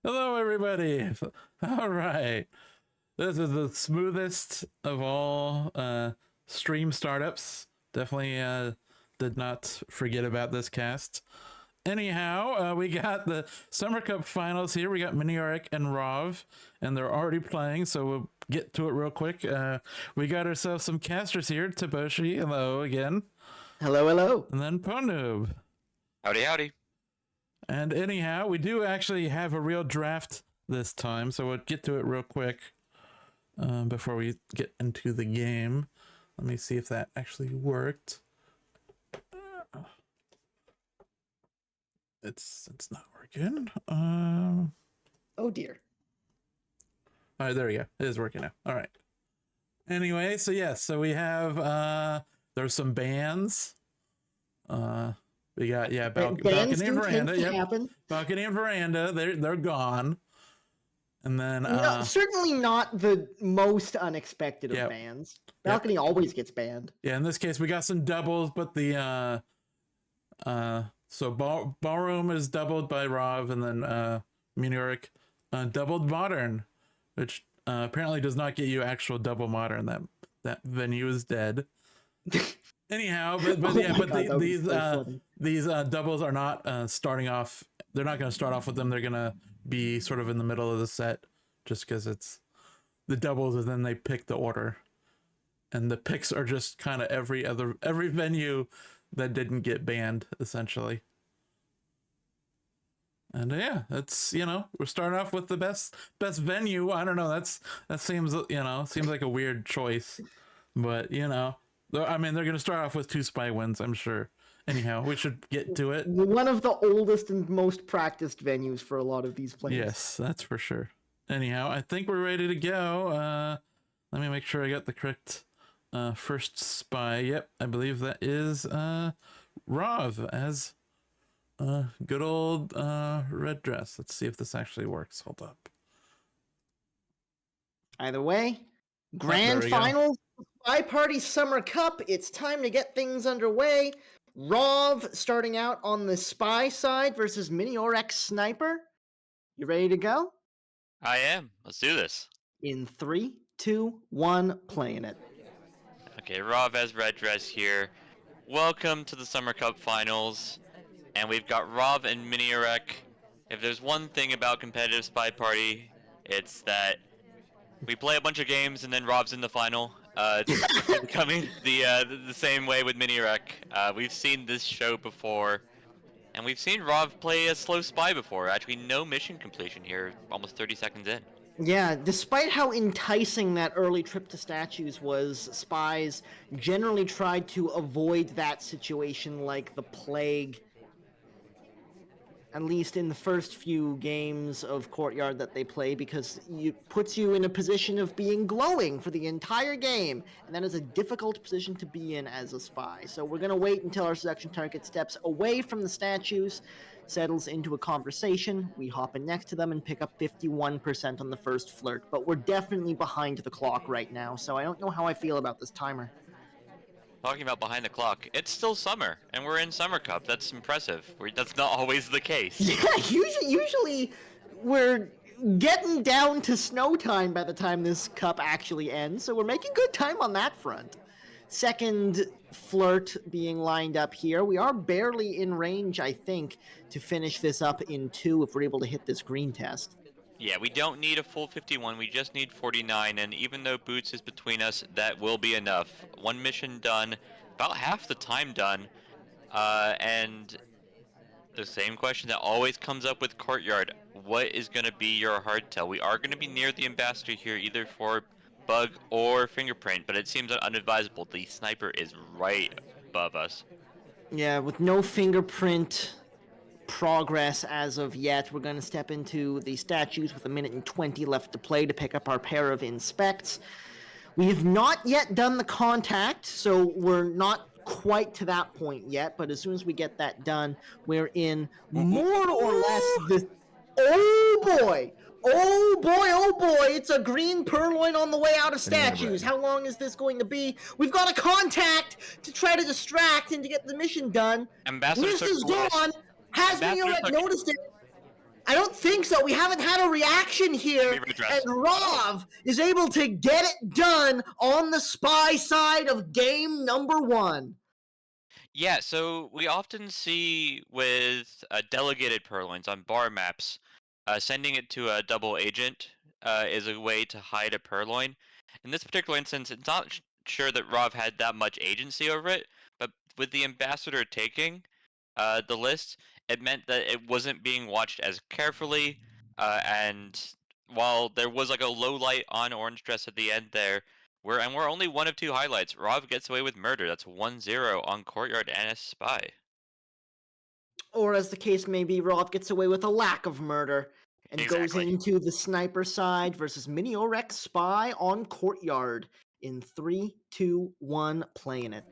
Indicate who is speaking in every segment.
Speaker 1: Hello, everybody. All right. This is the smoothest of all stream startups. Definitely did not forget about this cast. Anyhow, we got the Summer Cup finals here. We got Miniorek and Rov, and they're already playing, so we'll get to it real quick. We got ourselves some casters here. Taboshi, hello again.
Speaker 2: Hello, hello.
Speaker 1: And then Ponoob.
Speaker 3: Howdy, howdy.
Speaker 1: And anyhow, we do actually have a real draft this time, so we'll get to it real quick before we get into the game. Let me see if that actually worked. It's not working.
Speaker 2: Oh dear.
Speaker 1: All right, there we go. It is working now. All right. Anyway, so yes, so we have there's some bands. We got balcony and veranda. Yep. Balcony and veranda. They're gone. And then
Speaker 2: no, certainly not the most unexpected of
Speaker 1: Yep.
Speaker 2: bans. Balcony always gets banned.
Speaker 1: Yeah, in this case we got some doubles, but the so ballroom is doubled by Rov, and then Miniorek doubled modern, which apparently does not get you actual double modern. That venue is dead. Anyhow, these doubles are not starting off. They're not going to start off with them. They're going to be sort of in the middle of the set, just because it's the doubles, and then they pick the order, and the picks are just kind of every venue that didn't get banned, essentially. And yeah, it's, we're starting off with the best venue. I don't know. That seems like a weird choice, but I mean, they're going to start off with 2 spy wins, I'm sure. Anyhow, we should get to it.
Speaker 2: One of the oldest and most practiced venues for a lot of these players.
Speaker 1: Yes, that's for sure. Anyhow, I think we're ready to go. Let me make sure I got the correct first spy. Yep, I believe that is Rov as good old red dress. Let's see if this actually works. Hold up.
Speaker 2: Either way, grand finals, SpyParty Summer Cup. It's time to get things underway. Rov starting out on the spy side versus Miniorek Sniper. You ready to go?
Speaker 3: I am. Let's do this.
Speaker 2: In 3, 2, 1, playing it.
Speaker 3: Okay, Rov as red dress here. Welcome to the Summer Cup Finals. And we've got Rov and Miniorek. If there's one thing about competitive SpyParty, it's that we play a bunch of games and then Rov's in the final. It's becoming the same way with Miniorek. We've seen this show before, and we've seen Rov play a slow spy before. Actually, no mission completion here, almost 30 seconds in.
Speaker 2: Yeah, despite how enticing that early trip to statues was, spies generally tried to avoid that situation like the plague. At least in the first few games of Courtyard that they play, because it puts you in a position of being glowing for the entire game, and that is a difficult position to be in as a spy. So we're going to wait until our selection target steps away from the statues, settles into a conversation, we hop in next to them and pick up 51% on the first flirt, but we're definitely behind the clock right now, so I don't know how I feel about this timer.
Speaker 3: Talking about behind the clock, it's still summer, and we're in Summer Cup. That's impressive. That's not always the case.
Speaker 2: Yeah, usually we're getting down to snow time by the time this cup actually ends, so we're making good time on that front. Second flirt being lined up here. We are barely in range, I think, to finish this up in 2 if we're able to hit this green test.
Speaker 3: Yeah, we don't need a full 51, we just need 49, and even though Boots is between us, that will be enough. 1 mission done, about half the time done, and the same question that always comes up with Courtyard, what is going to be your hardtail? We are going to be near the Ambassador here, either for Bug or Fingerprint, but it seems unadvisable. The Sniper is right above us.
Speaker 2: Yeah, with no Fingerprint progress as of yet, we're going to step into the statues with 1:20 left to play to pick up our pair of inspects. We have not yet done the contact, so we're not quite to that point yet, but as soon as we get that done, we're in more or less the... Oh boy! Oh boy, it's a green purloin on the way out of statues. How long is this going to be? We've got a contact to try to distract and to get the mission done.
Speaker 3: Ambassador
Speaker 2: List is gone. Has Miniorek noticed it? I don't think so. We haven't had a reaction here,
Speaker 3: Let me redress.
Speaker 2: and Rov is able to get it done on the spy side of game number 1.
Speaker 3: Yeah, so we often see with delegated purloins on bar maps, sending it to a double agent is a way to hide a purloin. In this particular instance, it's not sure that Rov had that much agency over it, but with the ambassador taking the list, it meant that it wasn't being watched as carefully, and while there was like a low light on orange dress at the end there, we're only one of 2 highlights. Rob gets away with murder. That's 1-0 on Courtyard and a spy.
Speaker 2: Or as the case may be, Rov gets away with a lack of murder and goes
Speaker 3: Exactly.
Speaker 2: into the sniper side versus Miniorek spy on Courtyard in 3, 2, 1, playing it.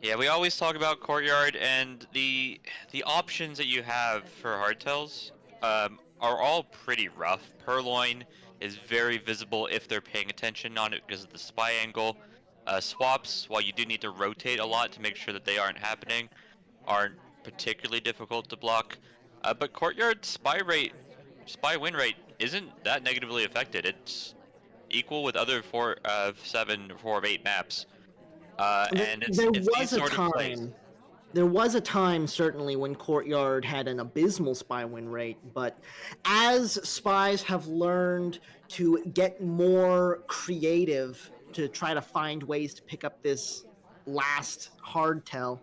Speaker 3: Yeah, we always talk about Courtyard, and the options that you have for hardtails are all pretty rough. Purloin is very visible if they're paying attention on it because of the spy angle. Swaps, while you do need to rotate a lot to make sure that they aren't happening, aren't particularly difficult to block. But Courtyard spy win rate isn't that negatively affected. It's equal with other 4 of 7 or 4 of 8 maps. And
Speaker 2: There
Speaker 3: it's these
Speaker 2: was a
Speaker 3: sort of plays.
Speaker 2: time. There was a time, certainly, when Courtyard had an abysmal spy win rate, but as spies have learned to get more creative to try to find ways to pick up this last hardtail,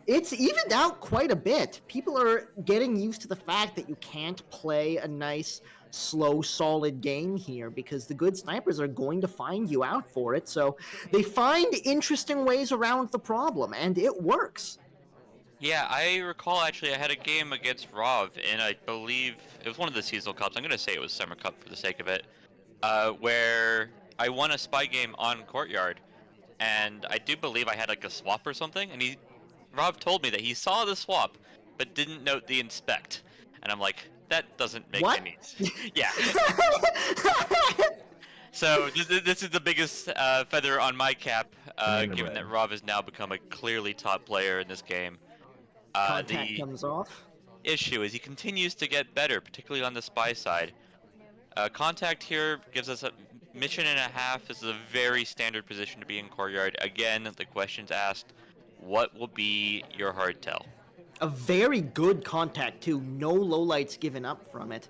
Speaker 2: it's evened out quite a bit. People are getting used to the fact that you can't play a nice, slow, solid game here because the good snipers are going to find you out for it. So they find interesting ways around the problem, and it works.
Speaker 3: Yeah, I recall actually I had a game against Rov, and I believe it was one of the seasonal cups. I'm gonna say it was Summer Cup for the sake of it, where I won a spy game on Courtyard, and I do believe I had like a swap or something, and Rov told me that he saw the swap, but didn't note the inspect, and I'm like, that doesn't make
Speaker 2: What?
Speaker 3: any sense. Yeah. So this is the biggest feather on my cap, given that Rov has now become a clearly top player in this game.
Speaker 2: Contact
Speaker 3: The
Speaker 2: comes off.
Speaker 3: issue is he continues to get better, particularly on the spy side. Contact here gives us a mission and a half. This is a very standard position to be in Courtyard. Again, the question's asked, what will be your hardtail?
Speaker 2: A very good contact, too. No lowlights given up from it.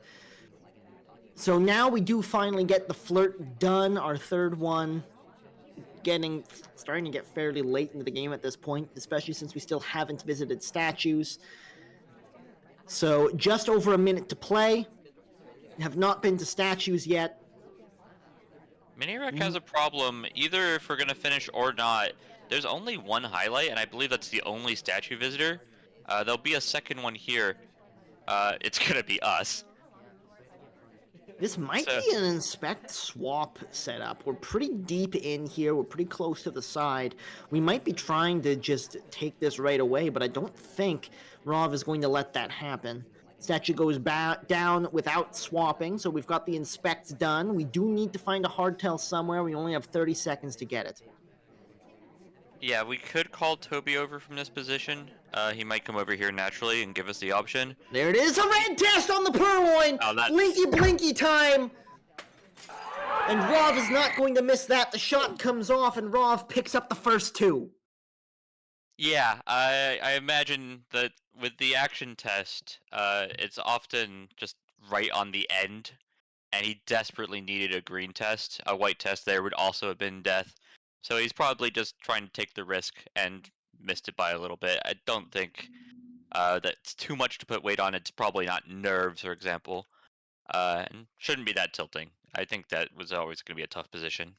Speaker 2: So now we do finally get the flirt done, our third one. Starting to get fairly late into the game at this point, especially since we still haven't visited statues. So just over a minute to play. Have not been to statues yet.
Speaker 3: Miniorek has a problem, either if we're going to finish or not. There's only one highlight, and I believe that's the only statue visitor. There'll be a second one here. It's going to be us.
Speaker 2: This might be an inspect swap setup. We're pretty deep in here. We're pretty close to the side. We might be trying to just take this right away, but I don't think Rov is going to let that happen. Statue goes down without swapping, so we've got the inspects done. We do need to find a hardtail somewhere. We only have 30 seconds to get it.
Speaker 3: Yeah, we could call Toby over from this position. He might come over here naturally and give us the option.
Speaker 2: There it is, a red test on the purloin!
Speaker 3: Oh, that's...
Speaker 2: Blinky time! And Rov is not going to miss that. The shot comes off, and Rov picks up the first 2.
Speaker 3: Yeah, I imagine that with the action test, it's often just right on the end, and he desperately needed a green test. A white test there would also have been death. So he's probably just trying to take the risk and missed it by a little bit. I don't think that's too much to put weight on. It's probably not nerves, for example, and shouldn't be that tilting. I think that was always going to be a tough position.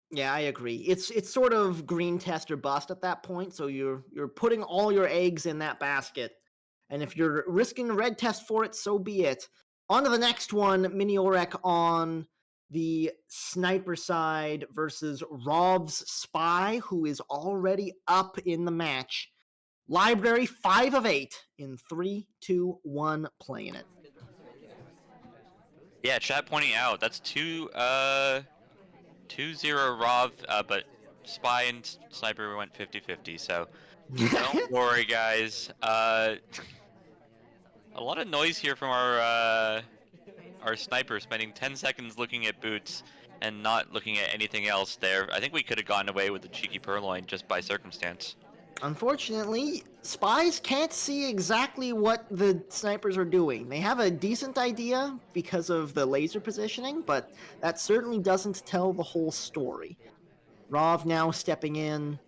Speaker 2: Yeah, I agree. It's sort of green test or bust at that point. So you're putting all your eggs in that basket, and if you're risking a red test for it, so be it. On to the next one, Miniorek on the sniper side versus Rov's spy, who is already up in the match. Library 5 of 8 in 3, 2, 1, playing it.
Speaker 3: Yeah, chat pointing out that's 2-0 Rov, but spy and sniper went 50-50. So don't worry, guys. A lot of noise here from our sniper, spending 10 seconds looking at boots and not looking at anything else there. I think we could have gotten away with the cheeky purloin just by circumstance.
Speaker 2: Unfortunately, spies can't see exactly what the snipers are doing. They have a decent idea because of the laser positioning, but that certainly doesn't tell the whole story. Rov now stepping in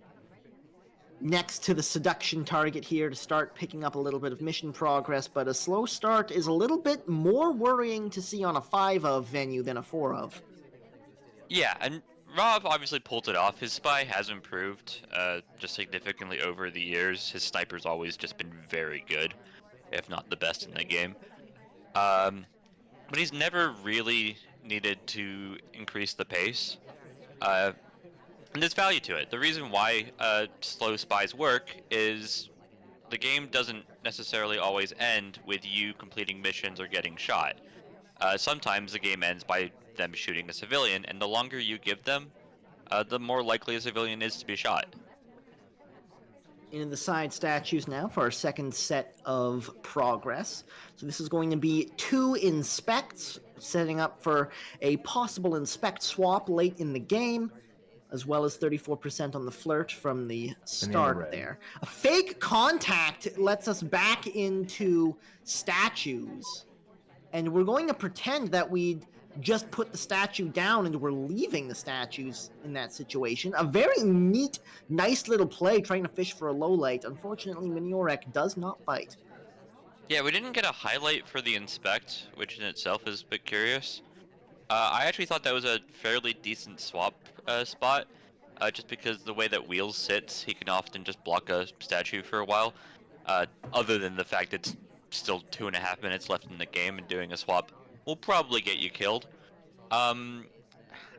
Speaker 2: next to the seduction target here to start picking up a little bit of mission progress, but a slow start is a little bit more worrying to see on a 5 of venue than a 4 of.
Speaker 3: Yeah, and Rob obviously pulled it off. His spy has improved just significantly over the years. His sniper's always just been very good, if not the best in the game. But he's never really needed to increase the pace. And there's value to it. The reason why slow spies work is the game doesn't necessarily always end with you completing missions or getting shot. Sometimes the game ends by them shooting a civilian, and the longer you give them, the more likely a civilian is to be shot.
Speaker 2: Into the side statues now for our second set of progress. So this is going to be 2 inspects, setting up for a possible inspect swap late in the game, as well as 34% on the flirt from the start there. A fake contact lets us back into statues, and we're going to pretend that we'd just put the statue down and we're leaving the statues in that situation. A very neat, nice little play trying to fish for a low light. Unfortunately, Miniorek does not bite.
Speaker 3: Yeah, we didn't get a highlight for the inspect, which in itself is a bit curious. I actually thought that was a fairly decent swap spot, just because the way that Wheels sits, he can often just block a statue for a while. Other than the fact it's still 2.5 minutes left in the game, and doing a swap will probably get you killed. I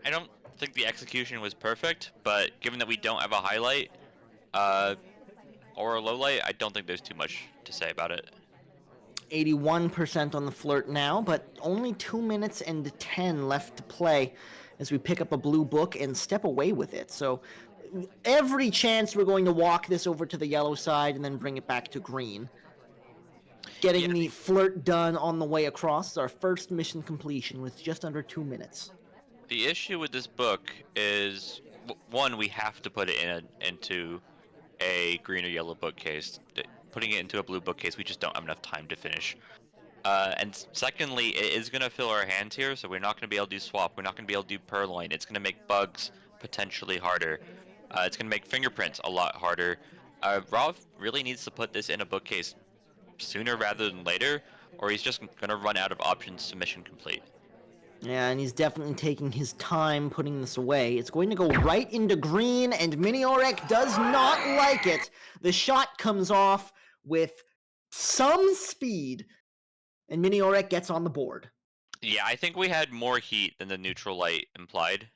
Speaker 3: don't think the execution was perfect, but given that we don't have a highlight or a low light, I don't think there's too much to say about it.
Speaker 2: 81% on the flirt now, but only 2 minutes and 10 left to play as we pick up a blue book and step away with it. So every chance we're going to walk this over to the yellow side and then bring it back to green. Getting the flirt done on the way across is our first mission completion with just under 2 minutes.
Speaker 3: The issue with this book is, one, we have to put it into a green or yellow bookcase. Putting it into a blue bookcase, we just don't have enough time to finish. And secondly, it is going to fill our hands here, so we're not going to be able to do swap. We're not going to be able to do purloin. It's going to make bugs potentially harder. It's going to make fingerprints a lot harder. Rov really needs to put this in a bookcase sooner rather than later, or he's just going to run out of options to mission complete.
Speaker 2: Yeah, and he's definitely taking his time putting this away. It's going to go right into green, and Miniorek does not like it. The shot comes off with some speed, and Miniorek gets on the board.
Speaker 3: Yeah, I think we had more heat than the neutral light implied.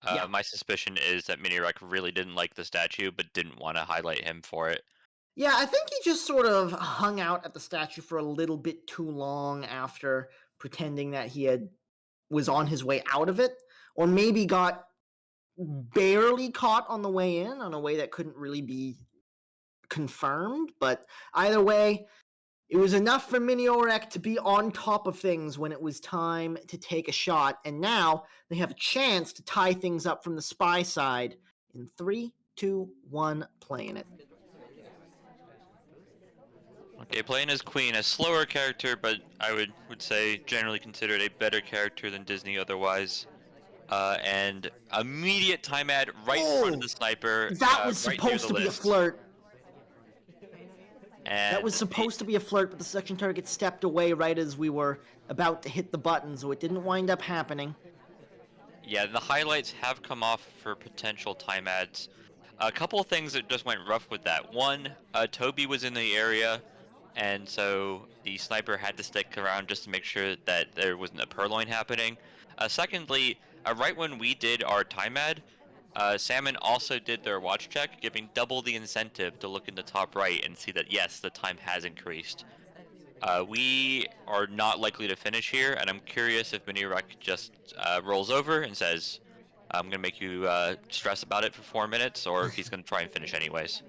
Speaker 2: Yeah.
Speaker 3: My suspicion is that Miniorek really didn't like the statue, but didn't want to highlight him for it.
Speaker 2: Yeah, I think he just sort of hung out at the statue for a little bit too long after pretending that he was on his way out of it, or maybe got barely caught on the way in on a way that couldn't really be confirmed. But either way, it was enough for Miniorek to be on top of things when it was time to take a shot, and now they have a chance to tie things up from the spy side in 3, 2, 1, playing it.
Speaker 3: Okay, playing as Queen, a slower character, but I would say generally considered a better character than Disney otherwise. And immediate time ad right in front of the sniper.
Speaker 2: That was
Speaker 3: right
Speaker 2: supposed to be a flirt.
Speaker 3: And
Speaker 2: that was supposed to be a flirt, but the section target stepped away right as we were about to hit the button, so it didn't wind up happening.
Speaker 3: Yeah, the highlights have come off for potential time ads. A couple of things that just went rough with that. One, Toby was in the area, and so the sniper had to stick around just to make sure that there wasn't a purloin happening. Secondly, right when we did our time ad, Salmon also did their watch check, giving double the incentive to look in the top right and see that yes, the time has increased. We are not likely to finish here, and I'm curious if Miniorek just rolls over and says, I'm going to make you stress about it for 4 minutes, or if he's going to try and finish anyways.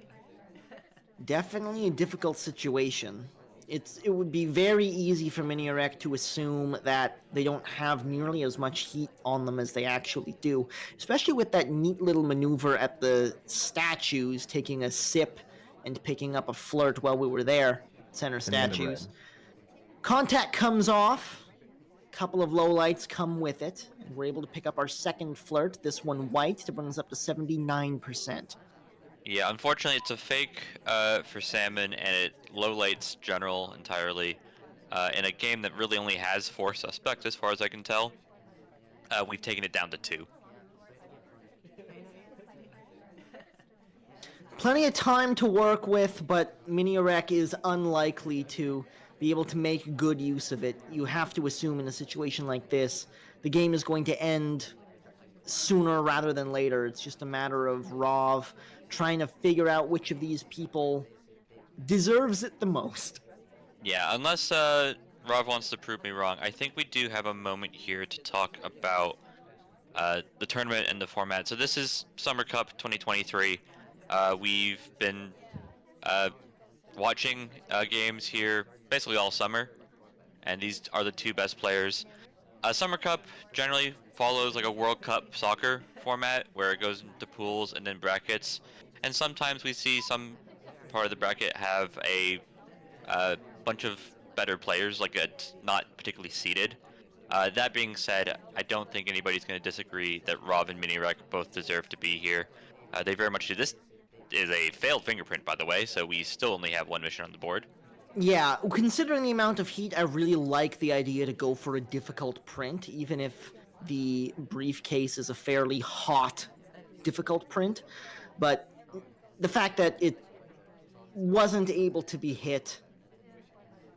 Speaker 2: Definitely a difficult situation. it would be very easy for Miniorek to assume that they don't have nearly as much heat on them as they actually do, especially with that neat little maneuver at the statues, taking a sip and picking up a flirt while we were there, center statues. Contact comes off, a couple of lowlights come with it, and we're able to pick up our second flirt, this one white, to bring us up to 79%.
Speaker 3: Yeah, unfortunately, it's a fake for Salmon, and it low-lights General entirely in a game that really only has 4 suspects, as far as I can tell. We've taken it down to 2.
Speaker 2: Plenty of time to work with, but Miniorek is unlikely to be able to make good use of it. You have to assume in a situation like this, the game is going to end sooner rather than later. It's just a matter of Rov trying to figure out which of these people deserves it the most.
Speaker 3: Yeah, unless Rob wants to prove me wrong, I think we do have a moment here to talk about the tournament and the format. So this is Summer Cup 2023. We've been watching games here basically all summer, and these are the 2 best players. Summer Cup generally follows like a World Cup soccer format where it goes into pools and then brackets, and sometimes we see some part of the bracket have a bunch of better players, like it's not particularly seeded. That being said, I don't think anybody's going to disagree that Rob and Miniorek both deserve to be here. They very much do. This is a failed fingerprint, by the way, so we still only have 1 mission on the board.
Speaker 2: Yeah, considering the amount of heat, I really like the idea to go for a difficult print, even if the briefcase is a fairly hot, difficult print. But the fact that it wasn't able to be hit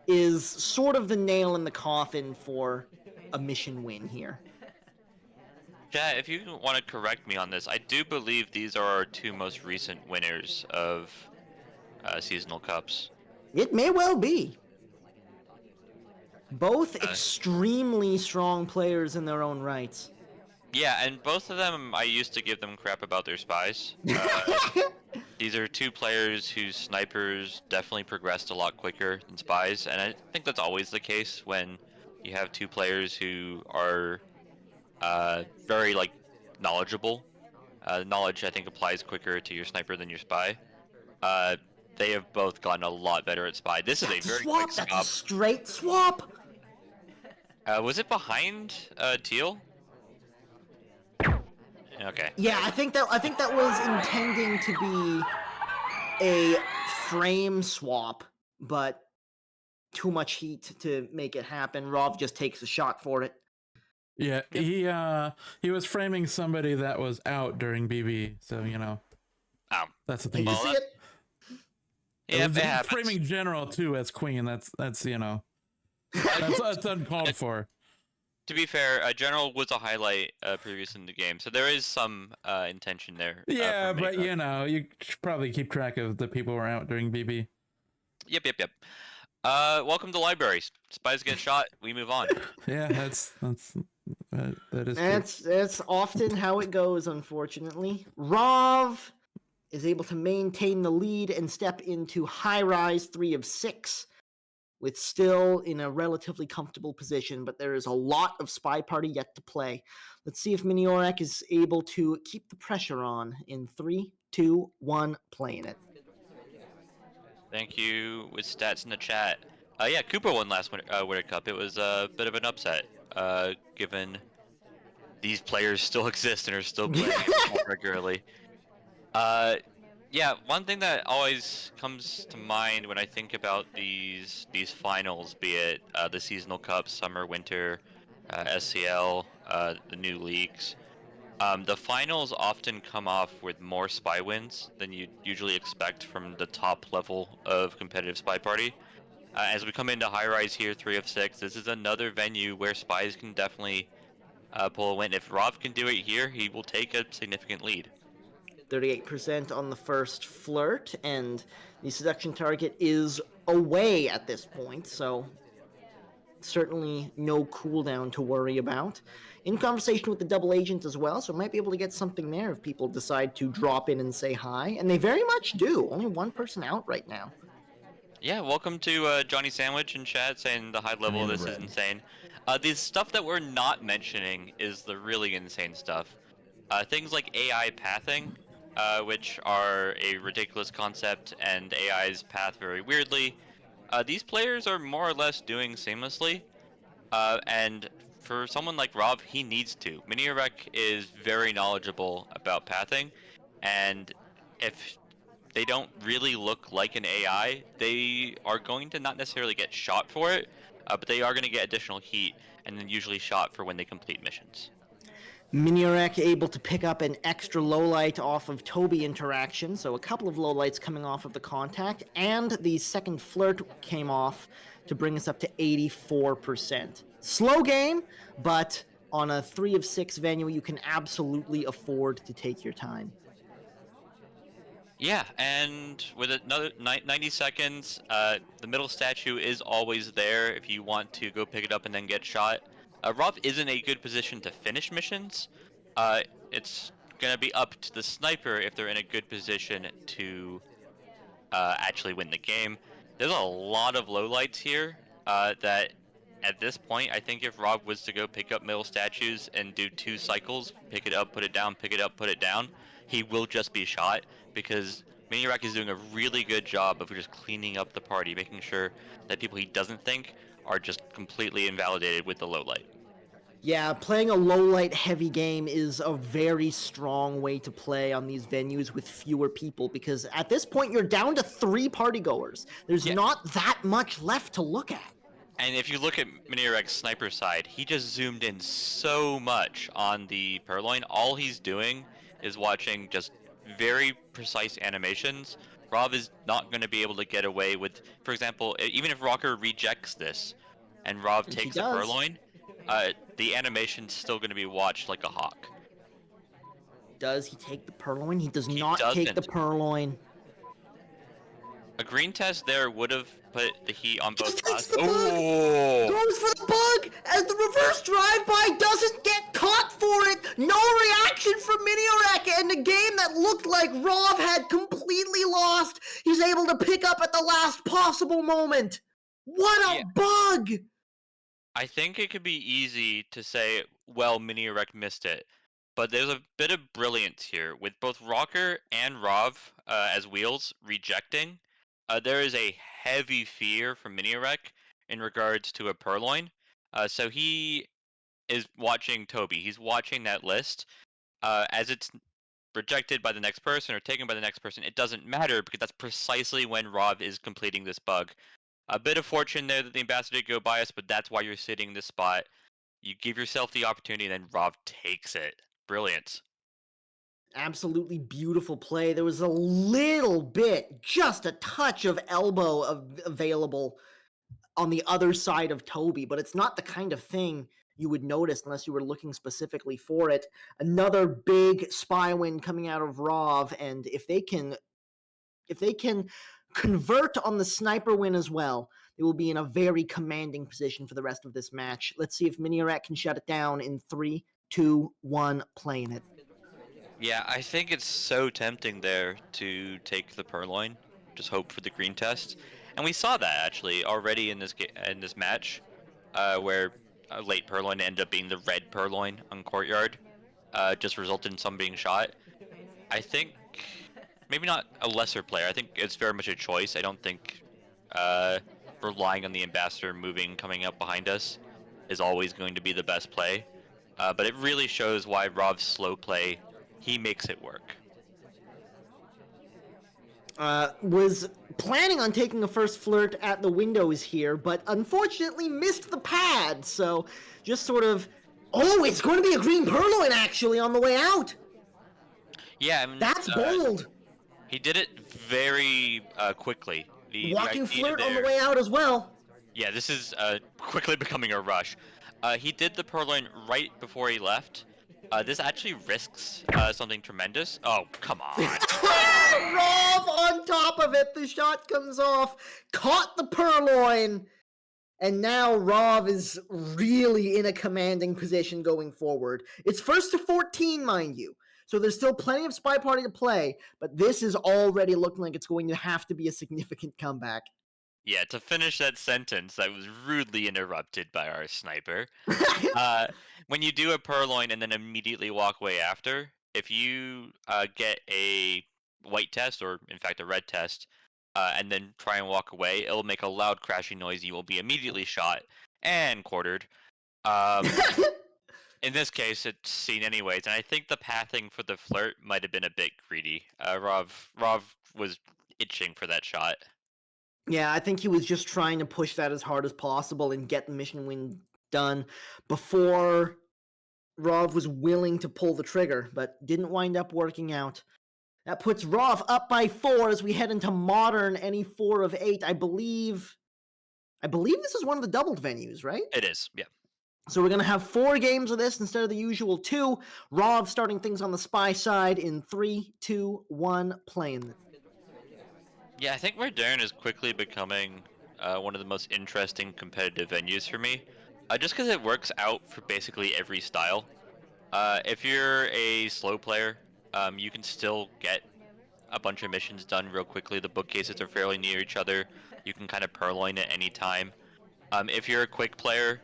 Speaker 2: is sort of the nail in the coffin for a mission win here.
Speaker 3: Chat, if you want to correct me on this, I do believe these are our 2 most recent winners of seasonal cups.
Speaker 2: It may well be. Both extremely strong players in their own rights.
Speaker 3: Yeah, and both of them, I used to give them crap about their spies. These are 2 players whose snipers definitely progressed a lot quicker than spies, and I think that's always the case when you have 2 players who are very like knowledgeable. Knowledge, I think, applies quicker to your sniper than your spy. They have both gotten a lot better at spy. This is a very quick swap.
Speaker 2: That's a straight swap.
Speaker 3: Was it behind Teal? Okay.
Speaker 2: Yeah, I think that was intending to be a frame swap, but too much heat to make it happen. Rov just takes a shot for it.
Speaker 1: Yeah, he was framing somebody that was out during BB, so that's the thing.
Speaker 2: Did you see it?
Speaker 3: Yeah, it happens.
Speaker 1: Framing General too as queen. That's that's uncalled for.
Speaker 3: To be fair, General was a highlight previous in the game, so there is some intention there.
Speaker 1: Yeah, but you should probably keep track of the people who are out during BB.
Speaker 3: Yep. Welcome to libraries. Spies get shot. We move on.
Speaker 1: Yeah, that is.
Speaker 2: That's often how it goes, unfortunately. Rov is able to maintain the lead and step into high rise 3 of 6, with still in a relatively comfortable position, but there is a lot of SpyParty yet to play. Let's see if Miniorek is able to keep the pressure on in 3, 2, 1, playing it.
Speaker 3: Thank you with stats in the chat. Yeah, Cooper won last Winter Cup. It was a bit of an upset, given these players still exist and are still playing regularly. Yeah, one thing that always comes to mind when I think about these finals, be it the seasonal cup, summer, winter, SCL, the new leagues, the finals often come off with more spy wins than you'd usually expect from the top level of competitive SpyParty. As we come into high rise here, 3 of 6, this is another venue where spies can definitely pull a win. If Rov can do it here, he will take a significant lead.
Speaker 2: 38% on the first flirt, and the seduction target is away at this point, so certainly no cooldown to worry about. In conversation with the double agent as well, so might be able to get something there if people decide to drop in and say hi, and they very much do. Only 1 person out right now.
Speaker 3: Yeah, welcome to Johnny Sandwich in chat saying the high level of this is insane. The stuff that we're not mentioning is the really insane stuff. Things like AI pathing, which are a ridiculous concept, and AI's path very weirdly. These players are more or less doing seamlessly, and for someone like Rob, he needs to. Miniorek is very knowledgeable about pathing, and if they don't really look like an AI, they are going to not necessarily get shot for it, but they are going to get additional heat, and then usually shot for when they complete missions.
Speaker 2: Miniorek able to pick up an extra low light off of Toby interaction, so a couple of low lights coming off of the contact, and the second flirt came off to bring us up to 84%. Slow game, but on a 3 of 6 venue, you can absolutely afford to take your time.
Speaker 3: Yeah, and with another 90 seconds, the middle statue is always there if you want to go pick it up and then get shot. Rob is in a good position to finish missions. It's going to be up to the sniper if they're in a good position to actually win the game. There's a lot of lowlights here that at this point, I think if Rob was to go pick up middle statues and do 2 cycles, pick it up, put it down, pick it up, put it down, he will just be shot because Miniorek is doing a really good job of just cleaning up the party, making sure that people he doesn't think are just completely invalidated with the low light.
Speaker 2: Yeah, playing a low light heavy game is a very strong way to play on these venues with fewer people because at this point you're down to 3 party goers. There's not that much left to look at.
Speaker 3: And if you look at Miniorek's sniper side, he just zoomed in so much on the purloin. All he's doing is watching just very precise animations. Rob is not going to be able to get away with, for example, even if Rocker rejects this and Rob takes the purloin, the animation's still going to be watched like a hawk.
Speaker 2: Does he take the purloin? He does not take the purloin.
Speaker 3: A green test there would have put the heat on both sides.
Speaker 2: Oh! Goes for the bug, and the reverse drive-by doesn't get caught for it. No reaction from Miniorek, and a game that looked like Rov had completely lost, he's able to pick up at the last possible moment. What a bug!
Speaker 3: I think it could be easy to say, well, Miniorek missed it. But there's a bit of brilliance here. With both Rocker and Rov as wheels rejecting, there is a heavy fear from Miniorek in regards to a purloin. So he is watching Toby. He's watching that list. As it's rejected by the next person or taken by the next person, it doesn't matter because that's precisely when Rov is completing this bug. A bit of fortune there that the ambassador did go by us, but that's why you're sitting in this spot. You give yourself the opportunity, and then Rov takes it. Brilliant.
Speaker 2: Absolutely beautiful play. There was a little bit, just a touch of elbow available on the other side of Toby, but it's not the kind of thing you would notice unless you were looking specifically for it. Another big spy win coming out of Rov, and if they can convert on the sniper win as well, they will be in a very commanding position for the rest of this match. Let's see if Miniorek can shut it down in 3, 2, 1, playing it.
Speaker 3: Yeah, I think it's so tempting there to take the purloin, just hope for the green test, and we saw that actually already in this match, where a late purloin ended up being the red purloin on courtyard, just resulted in some being shot. I think maybe not a lesser player. I think it's very much a choice. I don't think relying on the ambassador coming up behind us is always going to be the best play, but it really shows why Rov's slow play. He makes it work.
Speaker 2: Was planning on taking a first flirt at the windows here, but unfortunately missed the pad, so just sort of, oh, it's going to be a green purloin actually on the way out.
Speaker 3: Yeah, I mean,
Speaker 2: that's bold.
Speaker 3: He did it very quickly.
Speaker 2: Walking flirt on the way out as well.
Speaker 3: Yeah, this is quickly becoming a rush. He did the purloin right before he left. This actually risks something tremendous. Oh, come on.
Speaker 2: Rov on top of it. The shot comes off. Caught the purloin. And now Rov is really in a commanding position going forward. It's first to 14, mind you. So there's still plenty of SpyParty to play. But this is already looking like it's going to have to be a significant comeback.
Speaker 3: Yeah, to finish that sentence, I was rudely interrupted by our sniper. When you do a purloin and then immediately walk away after, if you get a white test, or in fact a red test, and then try and walk away, it'll make a loud crashing noise. You will be immediately shot and quartered. Um, in this case, it's seen anyways, and I think the pathing for the flirt might have been a bit greedy. Rov was itching for that shot.
Speaker 2: Yeah, I think he was just trying to push that as hard as possible and get the mission win done before Rov was willing to pull the trigger, but didn't wind up working out. That puts Rov up by 4 as we head into modern any 4 of 8. I believe this is one of the doubled venues, right?
Speaker 3: It is, yeah.
Speaker 2: So we're going to have 4 games of this instead of the usual 2. Rov starting things on the spy side in 3, 2, 1, playing.
Speaker 3: Yeah, I think Modern is quickly becoming one of the most interesting competitive venues for me, just because it works out for basically every style. If you're a slow player, you can still get a bunch of missions done real quickly. The bookcases are fairly near each other. You can kind of purloin at any time. If you're a quick player,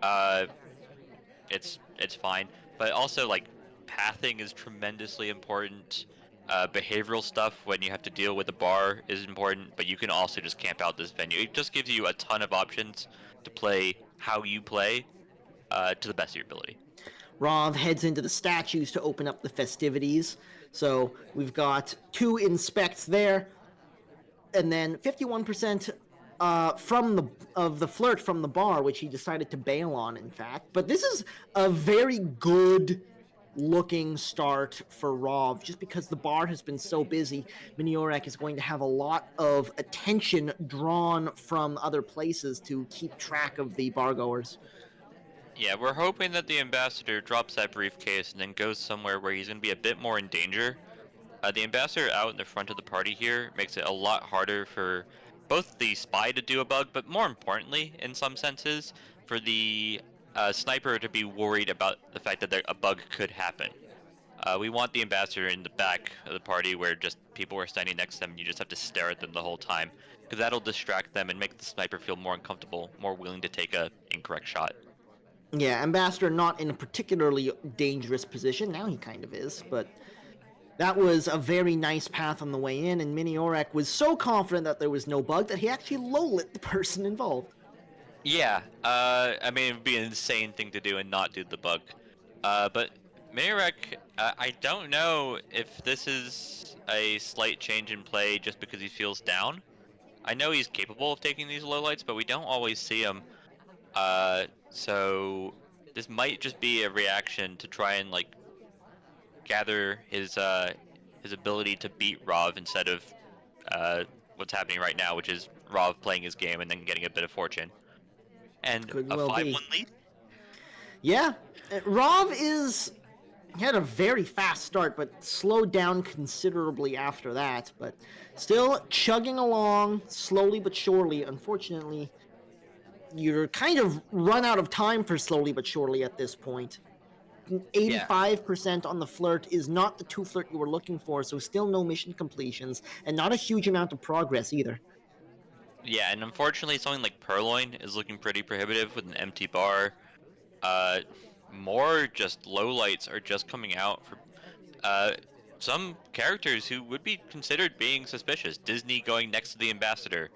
Speaker 3: uh, it's fine. But also, like, pathing is tremendously important. Behavioral stuff when you have to deal with a bar is important, but you can also just camp out this venue. It just gives you a ton of options to play how you play to the best of your ability.
Speaker 2: Rov heads into the statues to open up the festivities. So we've got 2 inspects there, and then 51% of the flirt from the bar, which he decided to bail on, in fact. But this is a very good looking start for Rov, just because the bar has been so busy. Miniorek is going to have a lot of attention drawn from other places to keep track of the bargoers.
Speaker 3: Yeah, we're hoping that the ambassador drops that briefcase and then goes somewhere where he's going to be a bit more in danger. The ambassador out in the front of the party here makes it a lot harder for both the spy to do a bug, but more importantly, in some senses, for the sniper to be worried about the fact that a bug could happen. We want the ambassador in the back of the party where just people are standing next to them and you just have to stare at them the whole time, because that'll distract them and make the sniper feel more uncomfortable, more willing to take a incorrect shot.
Speaker 2: Yeah, Ambassador not in a particularly dangerous position. Now he kind of is, but that was a very nice path on the way in, and Miniorek was so confident that there was no bug that he actually low-lit the person involved.
Speaker 3: Yeah, I mean, it would be an insane thing to do and not do the bug. But Miniorek, I don't know if this is a slight change in play just because he feels down. I know he's capable of taking these lowlights, but we don't always see him. So this might just be a reaction to try and, like, gather his ability to beat Rov instead of what's happening right now, which is Rov playing his game and then getting a bit of fortune. And
Speaker 2: Could
Speaker 3: a
Speaker 2: well
Speaker 3: 5-1
Speaker 2: be.
Speaker 3: lead?
Speaker 2: Yeah, Rov he had a very fast start, but slowed down considerably after that. But still chugging along slowly but surely. Unfortunately, you're kind of run out of time for slowly but surely at this point.
Speaker 3: Yeah.
Speaker 2: 85% on the flirt is not the 2 flirt you were looking for, so still no mission completions, and not a huge amount of progress either.
Speaker 3: Yeah, and unfortunately something like Purloin is looking pretty prohibitive with an empty bar. Uh, More just lowlights are just coming out for uh, some characters who would be considered being suspicious. Disney going next to the ambassador.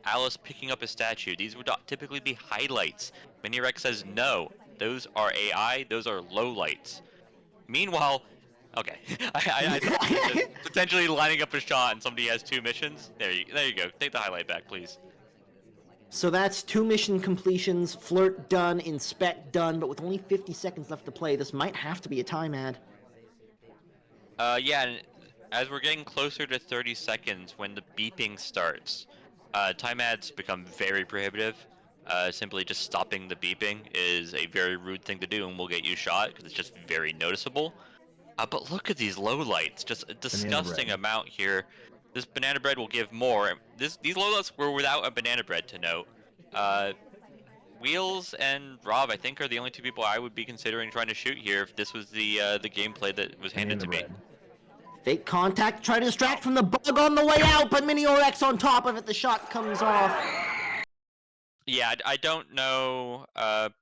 Speaker 3: Alice picking up a statue. These would not typically be highlights. Miniorek says no. Those are AI. Those are lowlights. Meanwhile, okay, I thought you were just potentially lining up a shot and somebody has 2 missions. There you go. Take the highlight back, please.
Speaker 2: So that's 2 mission completions, flirt done, inspect done, but with only 50 seconds left to play, this might have to be a time ad.
Speaker 3: Yeah, and as we're getting closer to 30 seconds when the beeping starts, time ads become very prohibitive. Simply just stopping the beeping is a very rude thing to do and will get you shot because it's just very noticeable. But look at these lowlights, just a disgusting
Speaker 4: bread.
Speaker 3: amount here. This banana bread will give more. These lowlights were without a banana bread to note. Uh, Wheels and Rob, I think, are the only 2 people I would be considering trying to shoot here if this was the gameplay that was handed to me.
Speaker 4: bread.
Speaker 2: Fake contact, try to distract from the bug on the way out, but Miniorek's on top of it. The shot comes off.
Speaker 3: Yeah, I don't know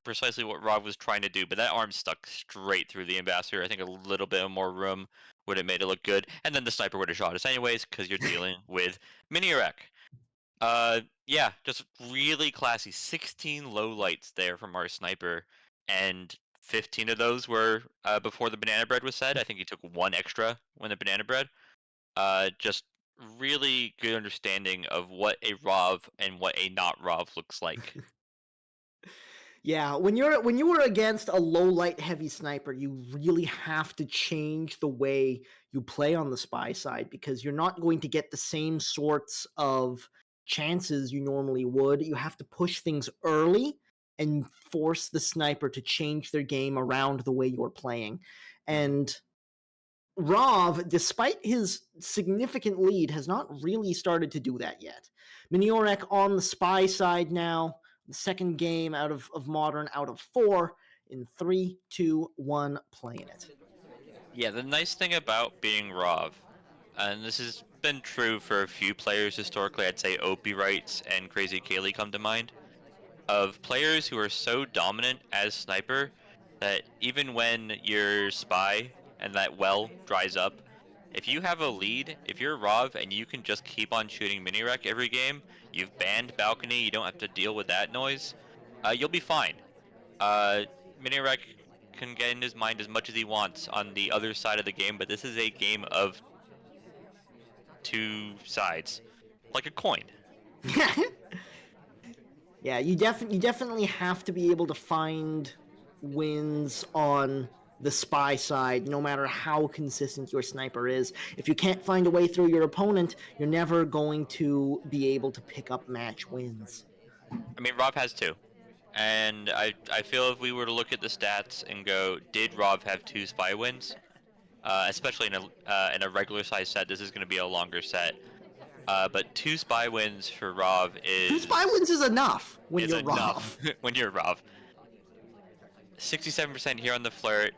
Speaker 3: precisely what Rob was trying to do, but that arm stuck straight through the Ambassador. I think a little bit more room would have made it look good, and then the sniper would have shot us anyways, because you're dealing with Miniorek. Yeah, just really classy. 16 low lights there from our sniper, and 15 of those were before the banana bread was said. I think he took one extra when the banana bread. Just really good understanding of what a Rov and what a not Rov looks like.
Speaker 2: Yeah, when you were against a low light heavy sniper, you really have to change the way you play on the spy side because you're not going to get the same sorts of chances you normally would. You have to push things early and force the sniper to change their game around the way you're playing. And Rov, despite his significant lead, has not really started to do that yet. Miniorek on the spy side now. The second game out of Modern out of 4 in 3, 2, 1, playing it.
Speaker 3: Yeah, the nice thing about being Rov, and this has been true for a few players historically, I'd say Opie Wrights and Crazy Kaylee come to mind, of players who are so dominant as sniper that even when your spy and that well dries up, if you have a lead, if you're Rov and you can just keep on shooting Miniorek every game, you've banned balcony, you don't have to deal with that noise, you'll be fine. Uh, Miniorek can get in his mind as much as he wants on the other side of the game, but this is a game of two sides, like a coin.
Speaker 2: Yeah, you definitely have to be able to find wins on the spy side, no matter how consistent your sniper is. If you can't find a way through your opponent, you're never going to be able to pick up match wins.
Speaker 3: I mean, Rob has two. And I feel if we were to look at the stats and go, did Rob have 2 spy wins? Especially in a regular size set, this is going to be a longer set. But 2 spy wins for Rob is
Speaker 2: 2 spy wins is enough when
Speaker 3: is
Speaker 2: you're
Speaker 3: enough
Speaker 2: Rov.
Speaker 3: when you're Rob. 67% here on the flirt.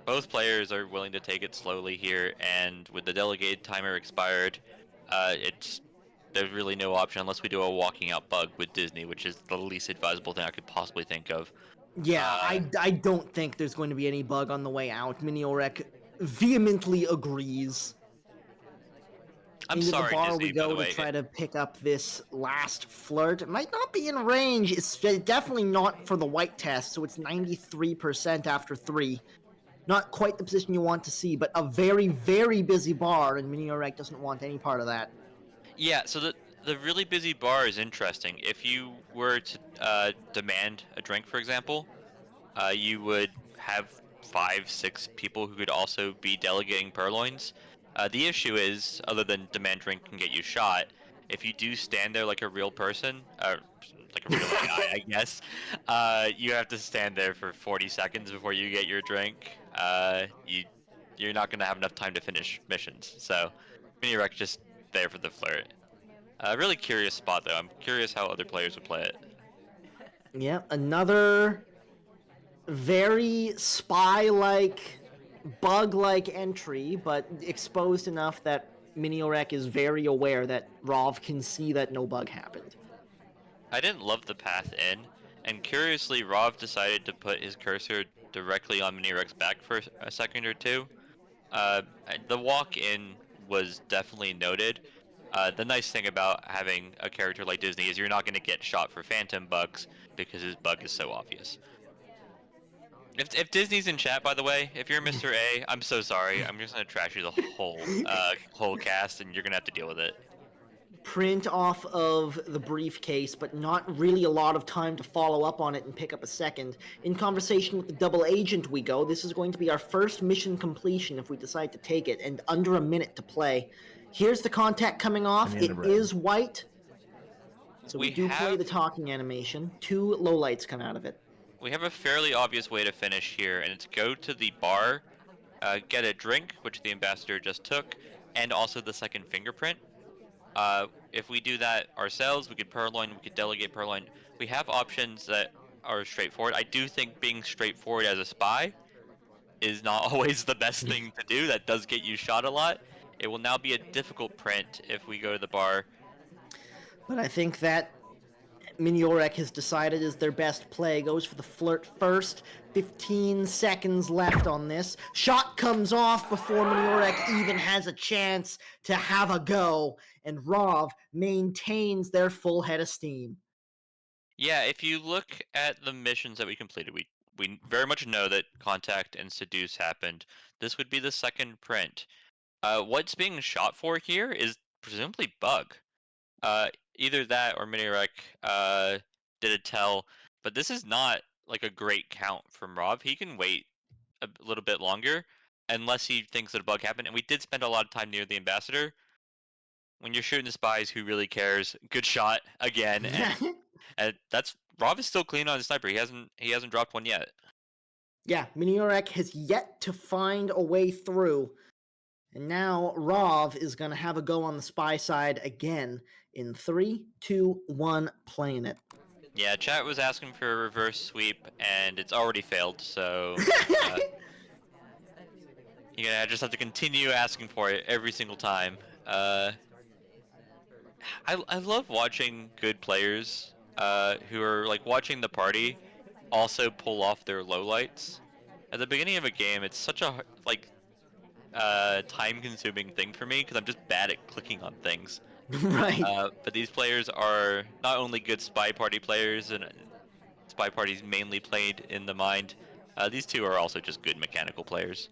Speaker 3: Both players are willing to take it slowly here, and with the delegate timer expired, there's really no option unless we do a walking out bug with Disney, which is the least advisable thing I could possibly think of.
Speaker 2: Yeah, I don't think there's going to be any bug on the way out. Miniorek vehemently agrees.
Speaker 3: I'm
Speaker 2: Into
Speaker 3: sorry,
Speaker 2: the bar
Speaker 3: Disney,
Speaker 2: we
Speaker 3: by
Speaker 2: go
Speaker 3: the
Speaker 2: to
Speaker 3: way.
Speaker 2: try to pick up this last flirt. It might not be in range. It's definitely not for the white test, so it's 93% after 3. Not quite the position you want to see, but a very, very busy bar, and Miniorek doesn't want any part of that.
Speaker 3: Yeah, so the really busy bar is interesting. If you were to demand a drink, for example, you would have 5, 6 people who could also be delegating purloins. The issue is, other than demand drink can get you shot, if you do stand there like a real person, like a real AI, I guess, you have to stand there for 40 seconds before you get your drink. You're not gonna have enough time to finish missions. So, Miniorek just there for the flirt. Really curious spot though. I'm curious how other players would play it.
Speaker 2: Yeah, another very spy-like, bug-like entry, but exposed enough that Miniorek is very aware that Rov can see that no bug happened.
Speaker 3: I didn't love the path in, and curiously, Rov decided to put his cursor directly on Minirek's back for a second or two. The walk in was definitely noted. The nice thing about having a character like Disney is you're not going to get shot for phantom bugs because his bug is so obvious. If Disney's in chat, by the way, if you're Mr. A, I'm so sorry. I'm just gonna trash you the whole cast, and you're gonna have to deal with it.
Speaker 2: Print off of the briefcase, but not really a lot of time to follow up on it and pick up a second. In conversation with the double agent we go, this is going to be our first mission completion if we decide to take it, and under a minute to play. Here's the contact coming off. It is white. So we do play the talking animation. 2 lowlights come out of it.
Speaker 3: We have a fairly obvious way to finish here, and it's go to the bar, get a drink, which the ambassador just took, and also the second fingerprint. If we do that ourselves, we could purloin, we could delegate purloin. We have options that are straightforward. I do think being straightforward as a spy is not always the best thing to do. That does get you shot a lot. It will now be a difficult print if we go to the bar.
Speaker 2: But I think that Miniorek has decided is their best play. Goes for the flirt first. 15 seconds left on this. Shot comes off before Miniorek even has a chance to have a go, and Rov maintains their full head of steam.
Speaker 3: Yeah, if you look at the missions that we completed, we very much know that Contact and Seduce happened. This would be the second print. What's being shot for here is presumably Bug. Either that or Miniorek did a tell, but this is not like a great count from Rob. He can wait a little bit longer unless he thinks that a bug happened. And we did spend a lot of time near the ambassador. When you're shooting the spies, who really cares? Good shot again, and that's Rob is still clean on the sniper. He hasn't dropped one yet.
Speaker 2: Yeah, Miniorek has yet to find a way through. And now Rov is going to have a go on the spy side again in 3, 2, 1, playing it.
Speaker 3: Yeah, chat was asking for a reverse sweep, and it's already failed, so you're gonna just have to continue asking for it every single time. I love watching good players who are like watching the party also pull off their lowlights. At the beginning of a game, it's such a time-consuming thing for me because I'm just bad at clicking on things.
Speaker 2: Right.
Speaker 3: But these players are not only good SpyParty players, and SpyParty's mainly played in the mind. These two are also just good mechanical players.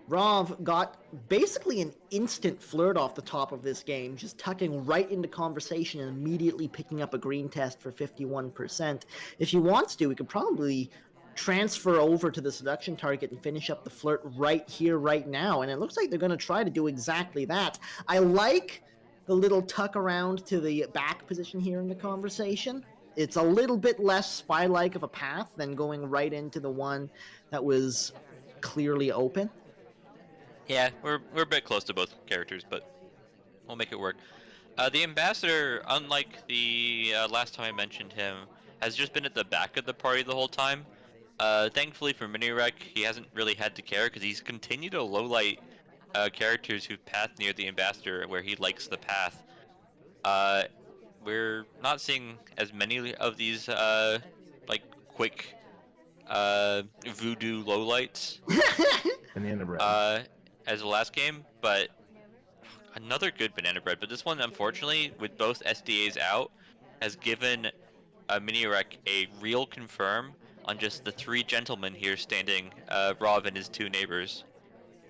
Speaker 2: Rov got basically an instant flirt off the top of this game, just tucking right into conversation and immediately picking up a green test for 51%. If he wants to, he could probably transfer over to the seduction target and finish up the flirt right here, right now. And it looks like they're going to try to do exactly that. I like the little tuck around to the back position here in the conversation. It's a little bit less spy-like of a path than going right into the one that was clearly open.
Speaker 3: Yeah, we're a bit close to both characters, but we'll make it work. The ambassador, unlike the last time I mentioned him, has just been at the back of the party the whole time. Thankfully for Miniorek, he hasn't really had to care because he's continued to lowlight characters who've pathed near the ambassador where he likes the path. We're not seeing as many of these like quick voodoo lowlights
Speaker 4: Banana bread.
Speaker 3: as the last game, but another good banana bread. But this one, unfortunately, with both SDAs out, has given Miniorek a real confirm on just the three gentlemen here standing, Rob and his two neighbors.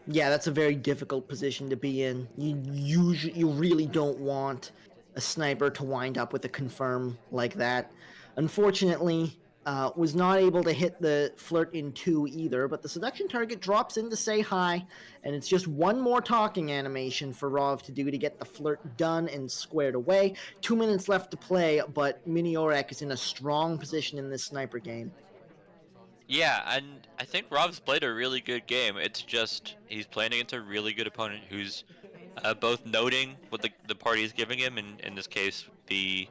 Speaker 2: Yeah, that's a very difficult position to be in. You really don't want a sniper to wind up with a confirm like that. Unfortunately, was not able to hit the flirt in 2 either, but the seduction target drops in to say hi, and it's just one more talking animation for Rov to do to get the flirt done and squared away. 2 minutes left to play, but Miniorek is in a strong position in this sniper game.
Speaker 3: Yeah, and I think Rob's played a really good game. It's just he's playing against a really good opponent who's both noting what the party is giving him, in this case the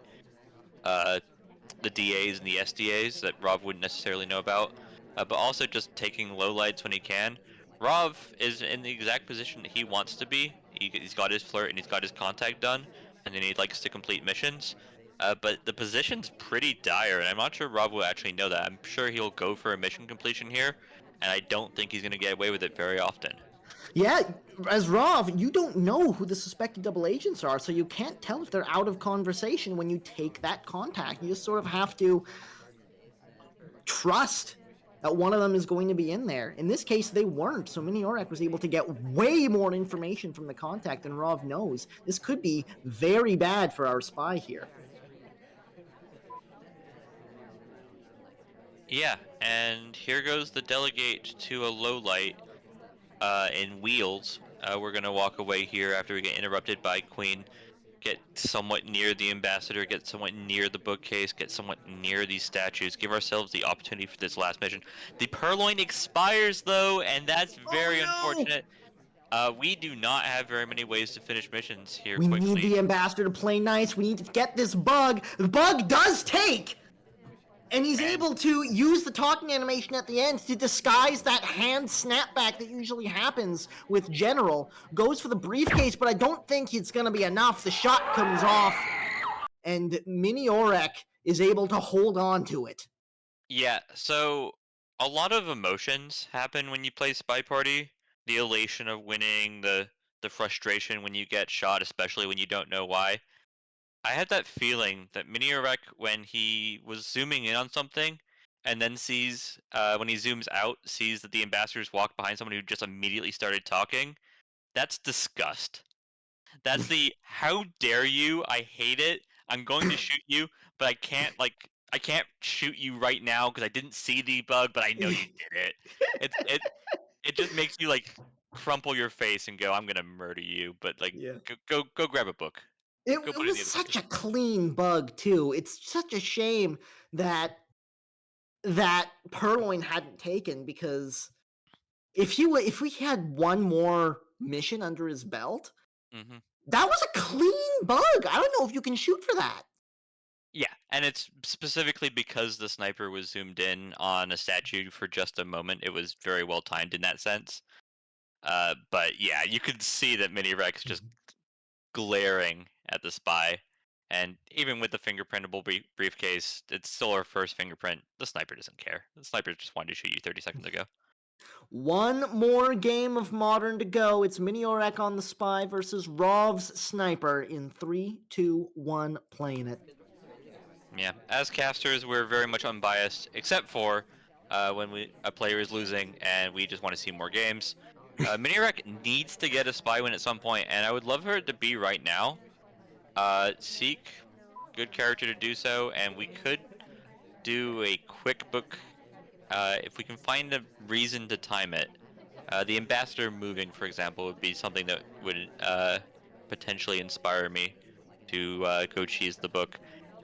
Speaker 3: DAs and the SDAs that Rob wouldn't necessarily know about, but also just taking lowlights when he can. Rob is in the exact position that he wants to be. He's got his flirt and he's got his contact done, and then he likes to complete missions. But the position's pretty dire, and I'm not sure Rob will actually know that. I'm sure he'll go for a mission completion here, and I don't think he's going to get away with it very often.
Speaker 2: Yeah, as Rov, you don't know who the suspected double agents are, so you can't tell if they're out of conversation when you take that contact. You just sort of have to trust that one of them is going to be in there. In this case, they weren't, so Miniorek was able to get way more information from the contact than Rov knows. This could be very bad for our spy here.
Speaker 3: Yeah, and here goes the delegate to a low light in wheels. We're going to walk away here after we get interrupted by Queen, get somewhat near the ambassador, get somewhat near the bookcase, get somewhat near these statues, give ourselves the opportunity for this last mission. The purloin expires though, and that's very unfortunate. We do not have very many ways to finish missions here
Speaker 2: We
Speaker 3: quickly.
Speaker 2: need the ambassador to play nice. We need to get this bug. The bug does take! And he's able to use the talking animation at the end to disguise that hand snapback that usually happens with General. Goes for the briefcase, but I don't think it's going to be enough. The shot comes off, and Miniorek is able to hold on to it.
Speaker 3: Yeah, so a lot of emotions happen when you play Spy Party. The elation of winning, the frustration when you get shot, especially when you don't know why. I had that feeling that Miniorek, when he was zooming in on something, and then sees, when he zooms out, sees that the ambassadors walk behind someone who just immediately started talking. That's disgust. That's the how dare you? I hate it. I'm going to shoot you, but I can't shoot you right now because I didn't see the bug, but I know you did it. It just makes you like crumple your face and go, I'm gonna murder you. But like,
Speaker 2: Yeah.
Speaker 3: go grab a book.
Speaker 2: It
Speaker 3: Go play
Speaker 2: was
Speaker 3: the other
Speaker 2: such a
Speaker 3: game.
Speaker 2: clean bug too. It's such a shame that Purloin hadn't taken, because if we had one more mission under his belt,
Speaker 3: Hmm.
Speaker 2: that was a clean bug. I don't know if you can shoot for that.
Speaker 3: Yeah, and it's specifically because the sniper was zoomed in on a statue for just a moment. It was very well timed in that sense. But yeah, you could see that Mini Rex just glaring at the spy. And even with the fingerprintable briefcase, it's still our first fingerprint. The sniper doesn't care. The sniper just wanted to shoot you 30 seconds ago.
Speaker 2: One more game of Modern to go. It's Miniorek on the Spy versus Rov's Sniper in 3, 2, 1, playing it.
Speaker 3: Yeah, as casters, we're very much unbiased, except for when a player is losing and we just want to see more games. Miniorek needs to get a spy win at some point, and I would love her to be right now. Seek good character to do so, and we could do a quick book if we can find a reason to time it. The ambassador moving, for example, would be something that would potentially inspire me to go cheese the book.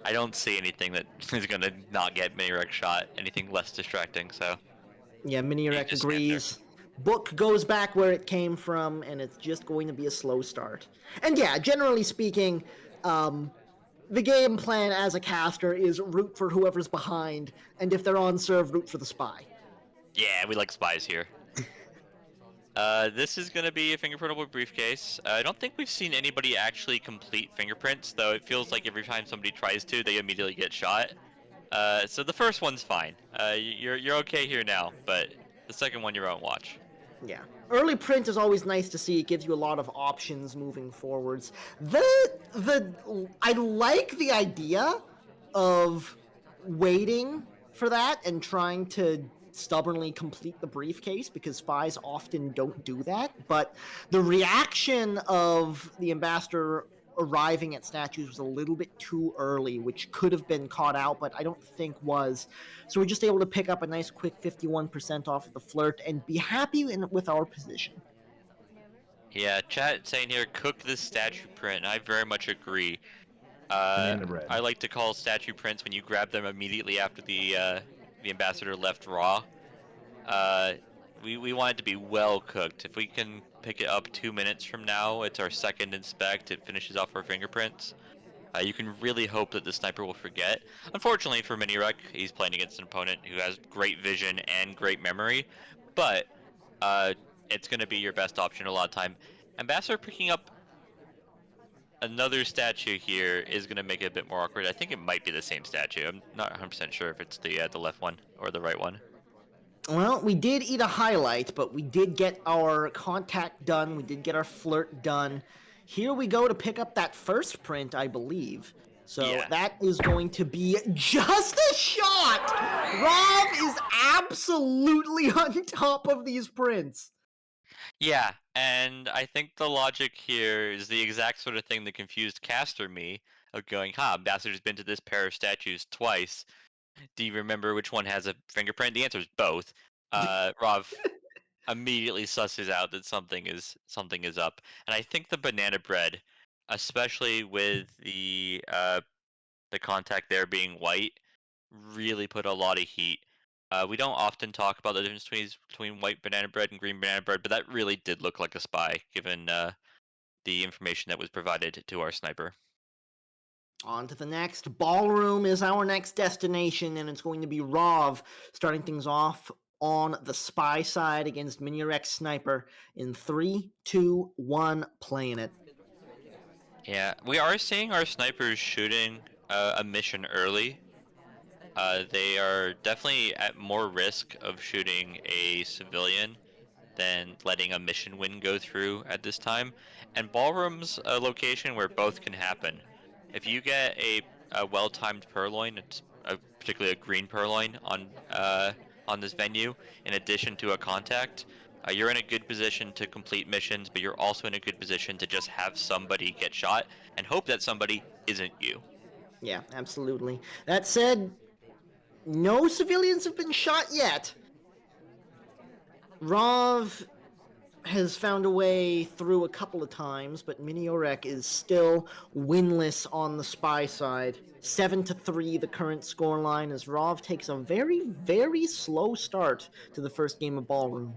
Speaker 3: I don't see anything that is going to not get Miniorek shot, anything less distracting, so
Speaker 2: Yeah,
Speaker 3: you
Speaker 2: Miniorek
Speaker 3: just stand there.
Speaker 2: agrees. Book goes back where it came from, and it's just going to be a slow start. And yeah, generally speaking, the game plan as a caster is root for whoever's behind, and if they're on serve, root for the spy.
Speaker 3: Yeah, we like spies here. This is going to be a fingerprintable briefcase. I don't think we've seen anybody actually complete fingerprints, though it feels like every time somebody tries to, they immediately get shot. So the first one's fine. You're okay here now, but the second one you're on watch.
Speaker 2: Yeah. Early print is always nice to see. It gives you a lot of options moving forwards. I like the idea of waiting for that and trying to stubbornly complete the briefcase, because spies often don't do that. But the reaction of the ambassador arriving at statues was a little bit too early, which could have been caught out, but I don't think was. So we're just able to pick up a nice quick 51% off of the flirt and be happy with our position.
Speaker 3: Yeah, chat saying here, cook this statue print. I very much agree.
Speaker 4: Banana bread.
Speaker 3: I like to call statue prints when you grab them immediately after the ambassador left raw. Uh, we want it to be well cooked. If we can pick it up 2 minutes from now, it's our second inspect. It finishes off our fingerprints. You can really hope that the sniper will forget. Unfortunately for Miniorek, he's playing against an opponent who has great vision and great memory, but uh, it's going to be your best option a lot of time. Ambassador picking up another statue here is going to make it a bit more awkward. I think it might be the same statue. I'm not 100% sure if it's the left one or the right one.
Speaker 2: Well, we did eat a highlight, but we did get our contact done. We did get our flirt done. Here we go to pick up that first print, I believe. So
Speaker 3: Yeah.
Speaker 2: that is going to be just a shot! Rob is absolutely on top of these prints.
Speaker 3: Yeah, and I think the logic here is the exact sort of thing that confused Caster me of going, Ambassador's been to this pair of statues twice. Do you remember which one has a fingerprint? The answer is both. Rav immediately susses out that something is up. And I think the banana bread, especially with the contact there being white, really put a lot of heat. We don't often talk about the difference between white banana bread and green banana bread, but that really did look like a spy, given the information that was provided to our sniper.
Speaker 2: On to the next. Ballroom is our next destination, and it's going to be Rov starting things off on the spy side against Miniorek Sniper in 3, 2, 1, playing it.
Speaker 3: Yeah, we are seeing our snipers shooting a mission early. They are definitely at more risk of shooting a civilian than letting a mission win go through at this time. And Ballroom's a location where both can happen. If you get a well-timed purloin, it's particularly a green purloin on this venue, in addition to a contact, you're in a good position to complete missions, but you're also in a good position to just have somebody get shot and hope that somebody isn't you.
Speaker 2: Yeah, absolutely. That said, no civilians have been shot yet. Rov has found a way through a couple of times, but Miniorek is still winless on the spy side. 7-3 the current scoreline as Rov takes a very, very slow start to the first game of Ballroom.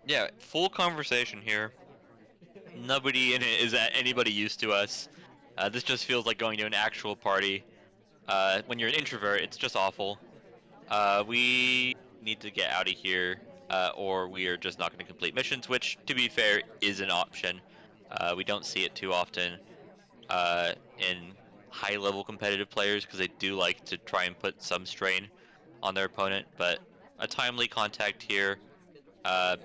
Speaker 3: Yeah, full conversation here. Nobody in it is anybody used to us. This just feels like going to an actual party. When you're an introvert, it's just awful. We need to get out of here, or we are just not going to complete missions, which, to be fair, is an option. We don't see it too often in high-level competitive players because they do like to try and put some strain on their opponent, but a timely contact here, uh,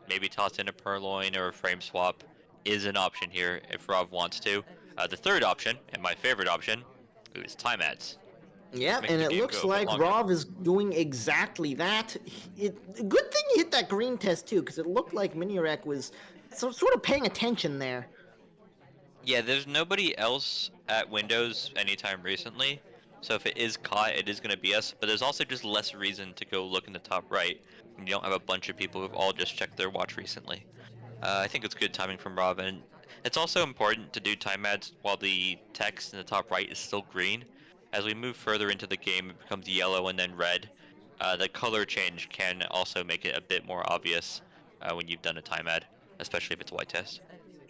Speaker 3: maybe toss in a purloin or a frame swap, is an option here if Rob wants to. The third option, and my favorite option, is time ads.
Speaker 2: Yeah,
Speaker 3: Make
Speaker 2: and
Speaker 3: the
Speaker 2: it
Speaker 3: game
Speaker 2: looks
Speaker 3: go a bit
Speaker 2: like
Speaker 3: longer.
Speaker 2: Rov is doing exactly that. Good thing he hit that green test too, because it looked like Miniorek was sort of paying attention there.
Speaker 3: Yeah, there's nobody else at Windows anytime recently, so if it is caught, it is going to be us, but there's also just less reason to go look in the top right, and you don't have a bunch of people who've all just checked their watch recently. I think it's good timing from Rob, and it's also important to do time ads while the text in the top right is still green. As we move further into the game, it becomes yellow and then red. The color change can also make it a bit more obvious when you've done a time ad, especially if it's a white test.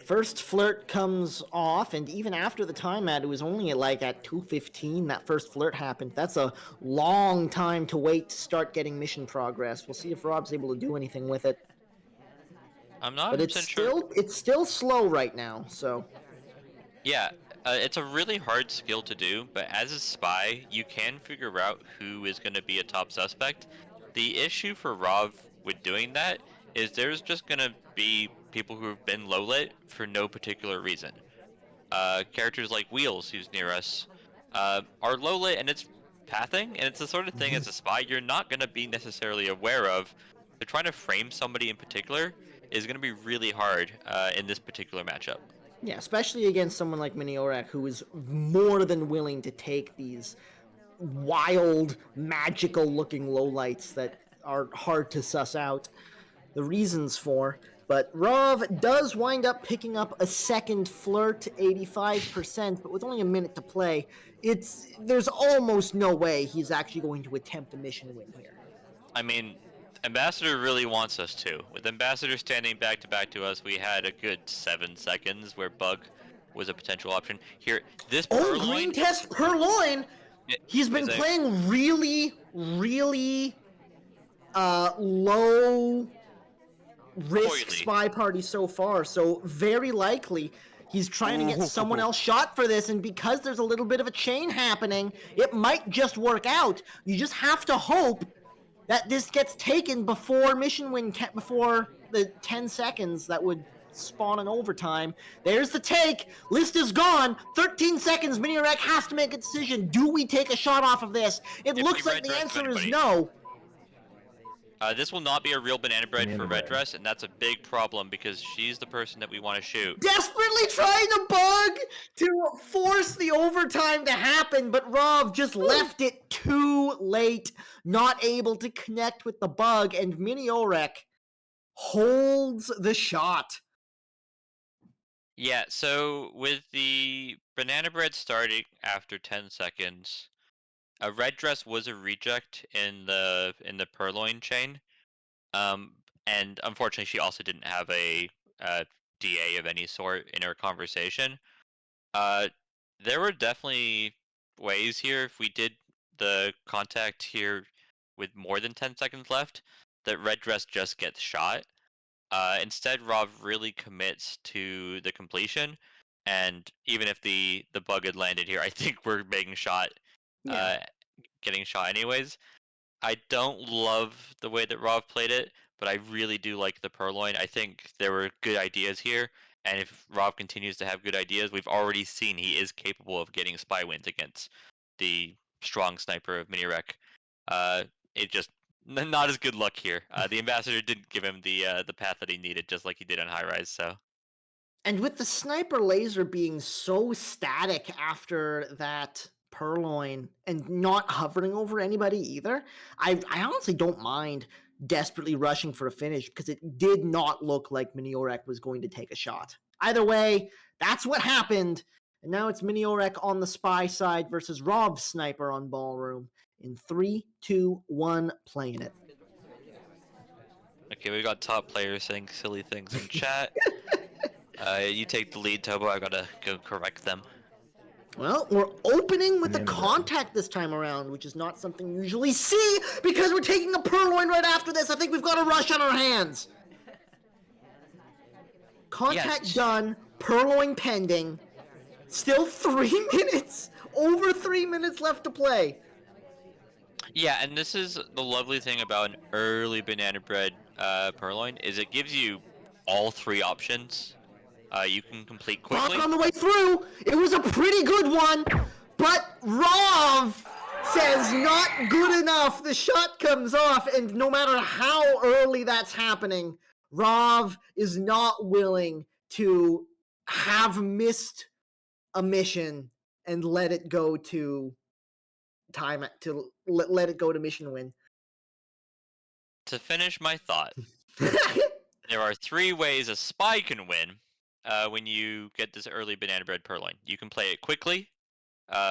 Speaker 2: First flirt comes off, and even after the time ad, it was only like at 2:15 that first flirt happened. That's a long time to wait to start getting mission progress. We'll see if Rob's able to do anything with it.
Speaker 3: I'm not
Speaker 2: But
Speaker 3: 100% sure.
Speaker 2: it's still slow right now, so
Speaker 3: Yeah, it's a really hard skill to do, but as a spy, you can figure out who is going to be a top suspect. The issue for Rov with doing that is there's just going to be people who have been low lit for no particular reason. Characters like Wheels, who's near us, are low lit and it's pathing, and it's the sort of thing as a spy you're not going to be necessarily aware of. So trying to frame somebody in particular is going to be really hard in this particular matchup.
Speaker 2: yeah, especially against someone like Miniorek, who is more than willing to take these wild, magical looking lowlights that are hard to suss out the reasons for. But Rov does wind up picking up a second flirt, 85%, but with only a minute to play, there's almost no way he's actually going to attempt a mission win here.
Speaker 3: I mean, Ambassador really wants us to. With Ambassador standing back to back to us, we had a good 7 seconds where Bug was a potential option. Here, this
Speaker 2: Oh, green
Speaker 3: Purloin...
Speaker 2: test Purloin! He's been playing really, really low risk SpyParty so far, so very likely he's trying to get someone else shot for this, and because there's a little bit of a chain happening, it might just work out. You just have to hope that this gets taken before mission win, before the 10 seconds that would spawn an overtime. There's the take. List is gone. 13 seconds. Miniorek has to make a decision. Do we take a shot off of this? It looks like the answer is no.
Speaker 3: This will not be a real banana bread for Red Dress, and that's a big problem because she's the person that we want to shoot.
Speaker 2: Desperately trying to bug to force the overtime to happen, but Rov just left it too late, not able to connect with the bug, and Miniorek holds the shot.
Speaker 3: Yeah, so with the banana bread starting after 10 seconds, a Red Dress was a reject in the Purloin chain. And unfortunately, she also didn't have a DA of any sort in her conversation. there were definitely ways here if we did the contact here with more than 10 seconds left that red dress just gets shot. Instead, Rob really commits to the completion, and even if the bug had landed here, I think we're being shot,
Speaker 2: Yeah.
Speaker 3: uh, getting shot anyways. I don't love the way that Rob played it, but I really do like the Purloin. I think there were good ideas here, and if Rob continues to have good ideas, we've already seen he is capable of getting spy wins against the strong sniper of Miniorek. Uh, it just not as good luck here. The ambassador didn't give him the path that he needed, just like he did on high rise. So
Speaker 2: And with the sniper laser being so static after that purloin and not hovering over anybody either, I honestly don't mind desperately rushing for a finish because it did not look like Miniorek was going to take a shot. Either way, that's what happened. And now it's Miniorek on the spy side versus Rob's sniper on ballroom. In 3, 2, 1, playing it.
Speaker 3: okay, we got top players saying silly things in chat. You take the lead, Tobo. I gotta go correct them.
Speaker 2: Well, we're opening with a
Speaker 4: Banana bread.
Speaker 2: contact this time around, which is not something you usually see because we're taking a purloin right after this. I think we've got a rush on our hands. Contact
Speaker 3: Yes.
Speaker 2: done, purloin pending. Still 3 minutes. Over 3 minutes left to play.
Speaker 3: Yeah, and this is the lovely thing about an early banana bread purloin is it gives you all three options. You can complete quickly.
Speaker 2: Rock on the way through. It was a pretty good one, but Rov says not good enough. The shot comes off, and no matter how early that's happening, Rov is not willing to have missed a mission and let it go to let it go to mission win.
Speaker 3: To finish my thought, there are three ways a spy can win when you get this early banana bread purloin. You can play it quickly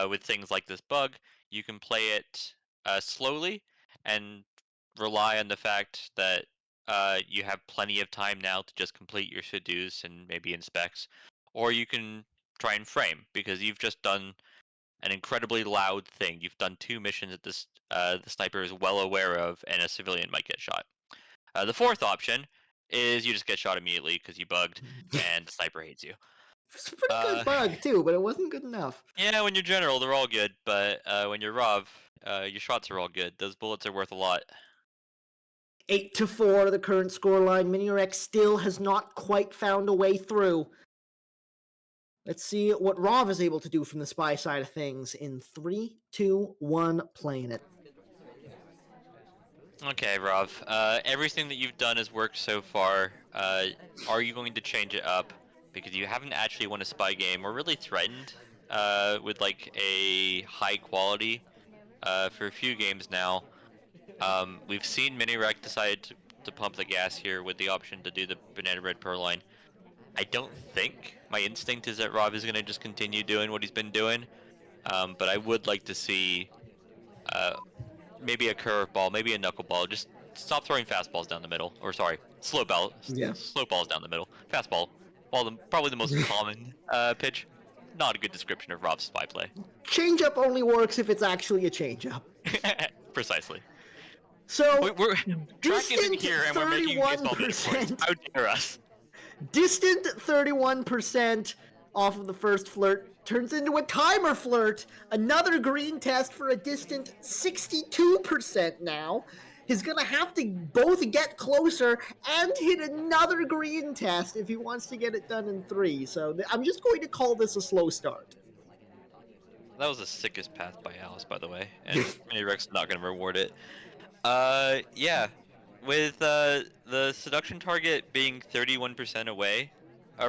Speaker 3: with things like this bug. You can play it slowly and rely on the fact that you have plenty of time now to just complete your to-dos and maybe inspects. Or you can try and frame because you've just done an incredibly loud thing. You've done two missions that the sniper is well aware of, and a civilian might get shot. The fourth option is you just get shot immediately because you bugged, and the sniper hates you.
Speaker 2: It's a pretty good bug too, but it wasn't good enough.
Speaker 3: Yeah, when you're general, they're all good, but when you're Rav, your shots are all good. Those bullets are worth a lot.
Speaker 2: 8-4, the current scoreline. Miniorek still has not quite found a way through. Let's see what Rov is able to do from the spy side of things in 3, 2, 1, playing it.
Speaker 3: Okay, Rav. Everything that you've done has worked so far. Are you going to change it up? Because you haven't actually won a spy game or really threatened with like a high quality for a few games now. We've seen Miniorek decide to pump the gas here with the option to do the banana bread purloin. I don't think my instinct is that Rob is going to just continue doing what he's been doing, but I would like to see maybe a curveball, maybe a knuckleball. Just stop throwing fastballs down the middle, or sorry, slow balls down the middle. Fastball, probably the most common pitch. Not a good description of Rob's spy play.
Speaker 2: Changeup only works if it's actually a changeup.
Speaker 3: Precisely.
Speaker 2: So,
Speaker 3: We're tracking in
Speaker 2: distant
Speaker 3: here and we're making baseball metaphors.
Speaker 2: 31%.
Speaker 3: How dare us?
Speaker 2: Distant 31% off of the first flirt turns into a timer flirt. Another green test for a distant 62% now. He's going to have to both get closer and hit another green test if he wants to get it done in 3. So I'm just going to call this a slow start.
Speaker 3: That was the sickest path by Alice, by the way, and Minirek's not going to reward it. Yeah. With the seduction target being 31% away,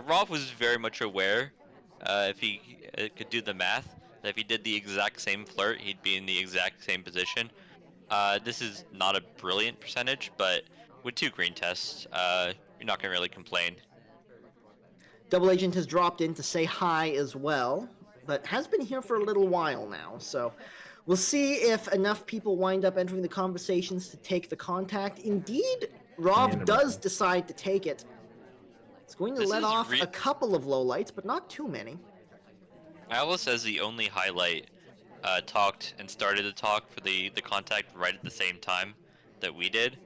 Speaker 3: Rolf was very much aware, if he could do the math, that if he did the exact same flirt, he'd be in the exact same position. This is not a brilliant percentage, but with 2 green tests, you're not going to really complain.
Speaker 2: Double Agent has dropped in to say hi as well, but has been here for a little while now, so we'll see if enough people wind up entering the conversations to take the contact. Indeed, Rov does decide to take it. It's going to let off a couple of lowlights, but not too many.
Speaker 3: Alice, as the only highlight, talked and started to talk for the contact right at the same time that we did.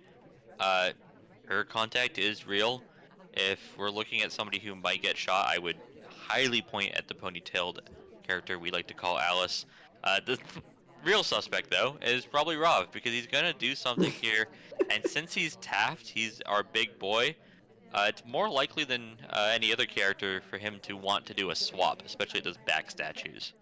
Speaker 3: Uh, her contact is real. If we're looking at somebody who might get shot, I would highly point at the ponytailed character we like to call Alice. The real suspect, though, is probably Rav, because he's gonna do something here, and since he's Taft, he's our big boy. It's more likely than any other character for him to want to do a swap, especially at those back statues.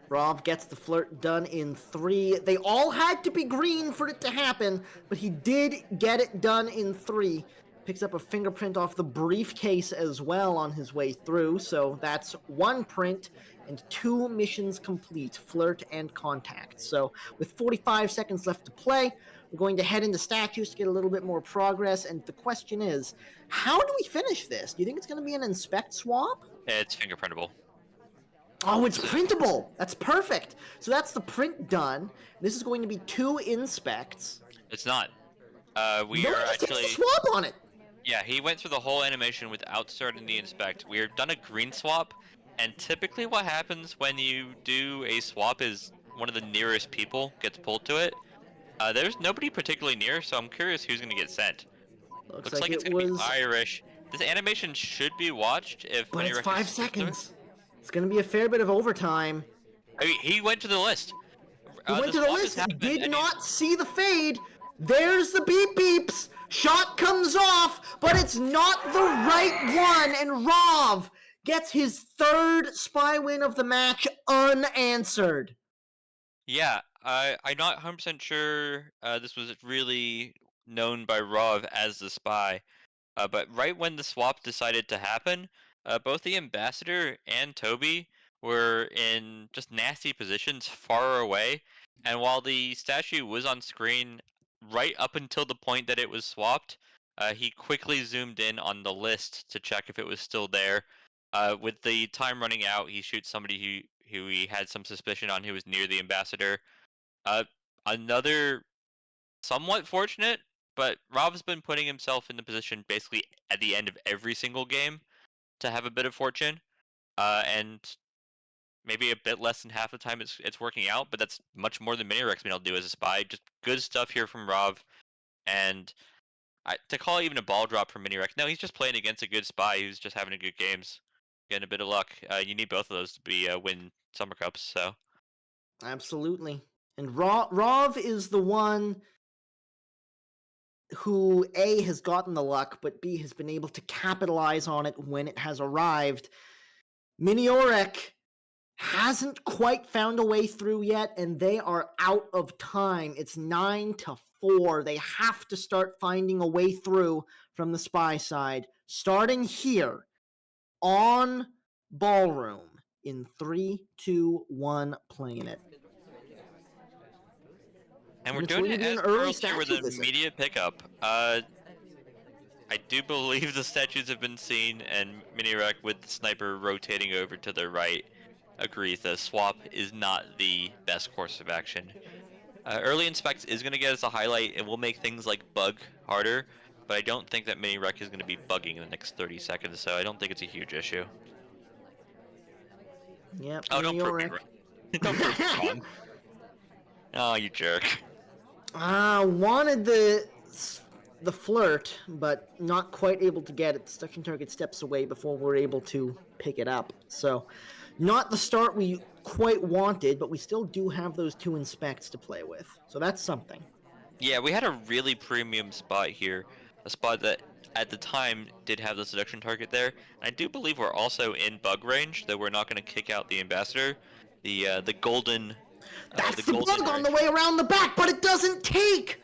Speaker 2: Rav gets the flirt done in 3. They all had to be green for it to happen, but he did get it done in 3. Picks up a fingerprint off the briefcase as well on his way through, so that's 1 print and 2 missions complete, flirt and contact. So with 45 seconds left to play, we're going to head into statues to get a little bit more progress, and the question is, how do we finish this? Do you think it's going to be an inspect swap?
Speaker 3: It's fingerprintable.
Speaker 2: Oh, it's printable. That's perfect. So that's the print done. This is going to be 2 inspects.
Speaker 3: It's not. We
Speaker 2: No,
Speaker 3: are
Speaker 2: it just takes
Speaker 3: actually.
Speaker 2: a swap on it.
Speaker 3: Yeah, he went through the whole animation without starting the inspect. We've done a green swap, and typically what happens when you do a swap is one of the nearest people gets pulled to it. There's nobody particularly near, so I'm curious who's going to get sent. Looks like it's
Speaker 2: it
Speaker 3: going to
Speaker 2: was,
Speaker 3: be Irish. This animation should be watched if
Speaker 2: but it's
Speaker 3: Miniorek
Speaker 2: 5
Speaker 3: is close to it.
Speaker 2: seconds. It's going to be a fair bit of overtime.
Speaker 3: I mean, he went to the list.
Speaker 2: He went to the
Speaker 3: swap has
Speaker 2: list. He
Speaker 3: happened,
Speaker 2: did
Speaker 3: and
Speaker 2: not see the fade. There's the beep beeps. Shot comes off, but it's not the right one. And Rav gets his 3rd spy win of the match unanswered.
Speaker 3: Yeah, I'm not 100% sure this was really known by Rov as the spy. But right when the swap decided to happen, both the ambassador and Toby were in just nasty positions far away. And while the statue was on screen right up until the point that it was swapped, he quickly zoomed in on the list to check if it was still there. With the time running out, he shoots somebody who he had some suspicion on who was near the ambassador. Uh, Another somewhat fortunate, but Rob's been putting himself in the position basically at the end of every single game to have a bit of fortune, and maybe a bit less than half the time it's working out, but that's much more than Miniorek's been able to do as a spy. Just good stuff here from Rob, and to call it even a ball drop from Miniorek, no, he's just playing against a good spy who's just having a good games, getting a bit of luck. You need both of those to be win Summer Cups, so.
Speaker 2: Absolutely. And Rav is the one who A, has gotten the luck, but B, has been able to capitalize on it when it has arrived. Miniorek hasn't quite found a way through yet, and they are out of time. It's 9-4. They have to start finding a way through from the spy side. Starting here on Ballroom in 3, 2, 1, playing it.
Speaker 3: And we're
Speaker 2: it's
Speaker 3: doing
Speaker 2: going
Speaker 3: it
Speaker 2: to be
Speaker 3: as
Speaker 2: an early
Speaker 3: girls here with
Speaker 2: statue
Speaker 3: an
Speaker 2: visit.
Speaker 3: immediate pickup. I do believe the statues have been seen, and Miniorek with the sniper rotating over to the right agrees the swap is not the best course of action. Early inspect is going to get us a highlight. It will make things like bug harder, but I don't think that Miniorek is going to be bugging in the next 30 seconds, so I don't think it's a huge issue.
Speaker 2: Yep.
Speaker 3: Oh, don't prove me wrong. Don't prove me wrong. Oh, you jerk.
Speaker 2: Wanted the flirt, but not quite able to get it. The suction target steps away before we're able to pick it up. So, not the start we quite wanted, but we still do have those 2 inspects to play with. So that's something.
Speaker 3: Yeah, we had a really premium spot here. A spot that at the time did have the seduction target there. And I do believe we're also in bug range, though we're not going to kick out the ambassador. The golden.
Speaker 2: That's the
Speaker 3: golden
Speaker 2: bug on
Speaker 3: range.
Speaker 2: the way around the back, but it doesn't take!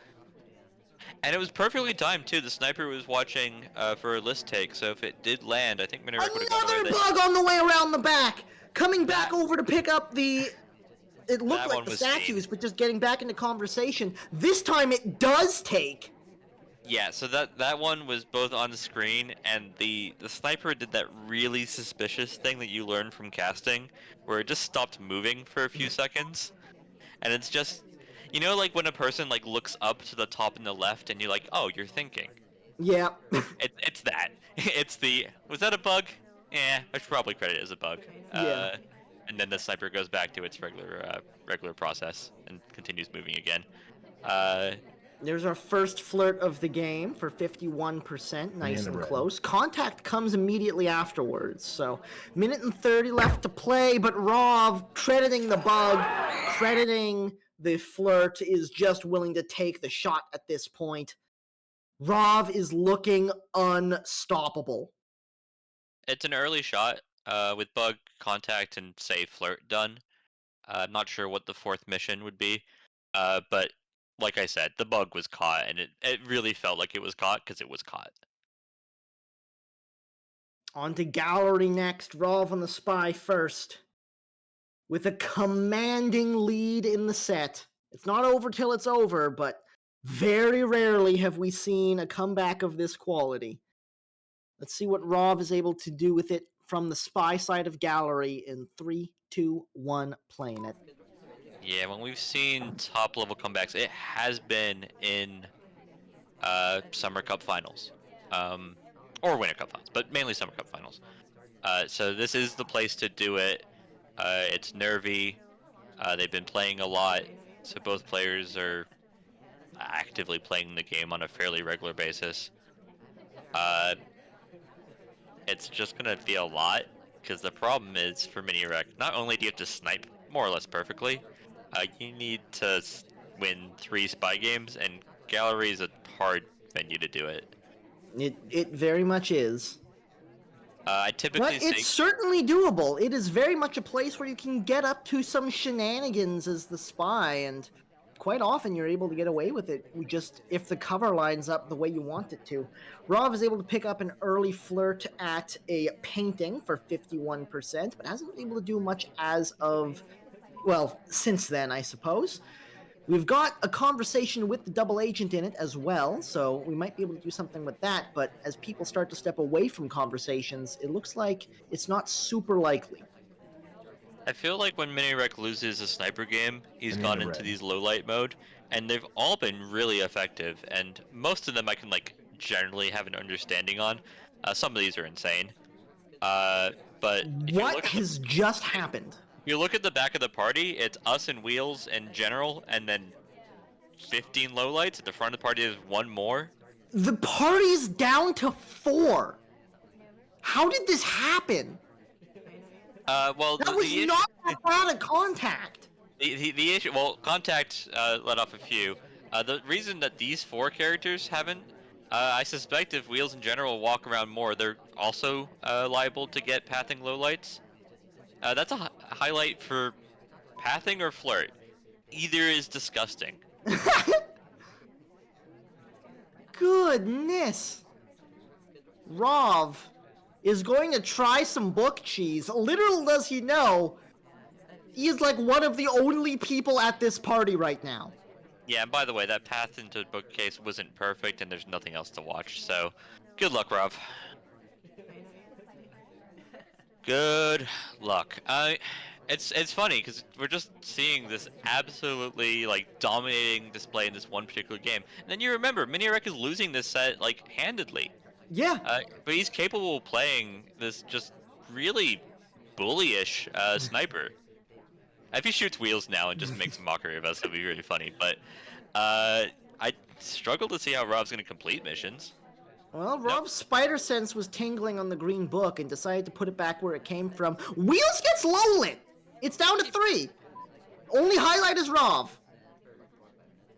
Speaker 3: And it was perfectly timed too. The sniper was watching for a list take, so if it did land, I think Miniorek would have gone away.
Speaker 2: Another bug on the way around the back! Coming back over to pick up the... It looked like the statues, but just getting back into conversation. This time it does take!
Speaker 3: Yeah, so that one was both on the screen, and the sniper did that really suspicious thing that you learn from casting, where it just stopped moving for a few seconds. And it's just, you know, like when a person like looks up to the top and the left, and you're like, oh, you're thinking.
Speaker 2: Yeah.
Speaker 3: It's that. It's the, was that a bug? I should probably credit it as a bug.
Speaker 2: Yeah.
Speaker 3: and then the sniper goes back to its regular process and continues moving again.
Speaker 2: There's our first flirt of the game for 51%, nice and
Speaker 4: red.
Speaker 2: close. Contact comes immediately afterwards, so minute and 30 left to play, but Rov, crediting the bug, crediting the flirt, is just willing to take the shot at this point. Rov is looking unstoppable.
Speaker 3: It's an early shot with bug, contact, and say flirt done. I'm not sure what the fourth mission would be, but like I said, the bug was caught, and it really felt like it was caught because it was caught.
Speaker 2: On to gallery next. Rov on the spy first. With a commanding lead in the set. It's not over till it's over, but very rarely have we seen a comeback of this quality. Let's see what Rov is able to do with it from the spy side of gallery in 3, 2, 1, playing it.
Speaker 3: Yeah, when we've seen top level comebacks, it has been in Summer Cup finals, or Winter Cup finals, but mainly Summer Cup finals. So this is the place to do it. It's nervy. They've been playing a lot, so both players are actively playing the game on a fairly regular basis. It's just gonna be a lot, because the problem is for Miniorek, not only do you have to snipe more or less perfectly, you need to win 3 spy games, and gallery is a hard venue to do it.
Speaker 2: It very much is.
Speaker 3: I typically
Speaker 2: But it's certainly doable. It is very much a place where you can get up to some shenanigans as the spy, and quite often you're able to get away with it just if the cover lines up the way you want it to. Rov is able to pick up an early flirt at a painting for 51%, but hasn't been able to do much as of, well, since then, I suppose. We've got a conversation with the double agent in it as well, so we might be able to do something with that, but as people start to step away from conversations, it looks like it's not super likely.
Speaker 3: I feel like when Miniorek loses a sniper game, he's gone into these low light mode, and they've all been really effective, and most of them I can generally have an understanding on. Some of these are insane. But
Speaker 2: what has just happened?
Speaker 3: If you look at the back of the party, it's us and Wheels in general, and then 15 lowlights. At the front of the party, there's one more.
Speaker 2: The party's down to 4. How did this happen?
Speaker 3: Well,
Speaker 2: that was not that bad a contact.
Speaker 3: The issue, well, contact let off a few. The reason that these 4 characters haven't, I suspect if Wheels in general walk around more, they're also liable to get pathing lowlights. That's a highlight for pathing or flirt. Either is disgusting.
Speaker 2: Goodness. Rov is going to try some book cheese. Little does he know, he is like one of the only people at this party right now.
Speaker 3: Yeah, and by the way, that path into bookcase wasn't perfect, and there's nothing else to watch, so good luck, Rov. Good luck. It's funny because we're just seeing this absolutely dominating display in this one particular game, and then you remember Miniorek is losing this set handedly.
Speaker 2: Yeah.
Speaker 3: But he's capable of playing this just really bullyish sniper. If he shoots Wheels now and just makes a mockery of us, it'll be really funny. But I struggle to see how Rov's gonna complete missions.
Speaker 2: Well, Rov's spider sense was tingling on the green book and decided to put it back where it came from. Wheels gets low lit. It's down to 3. Only highlight is Rov.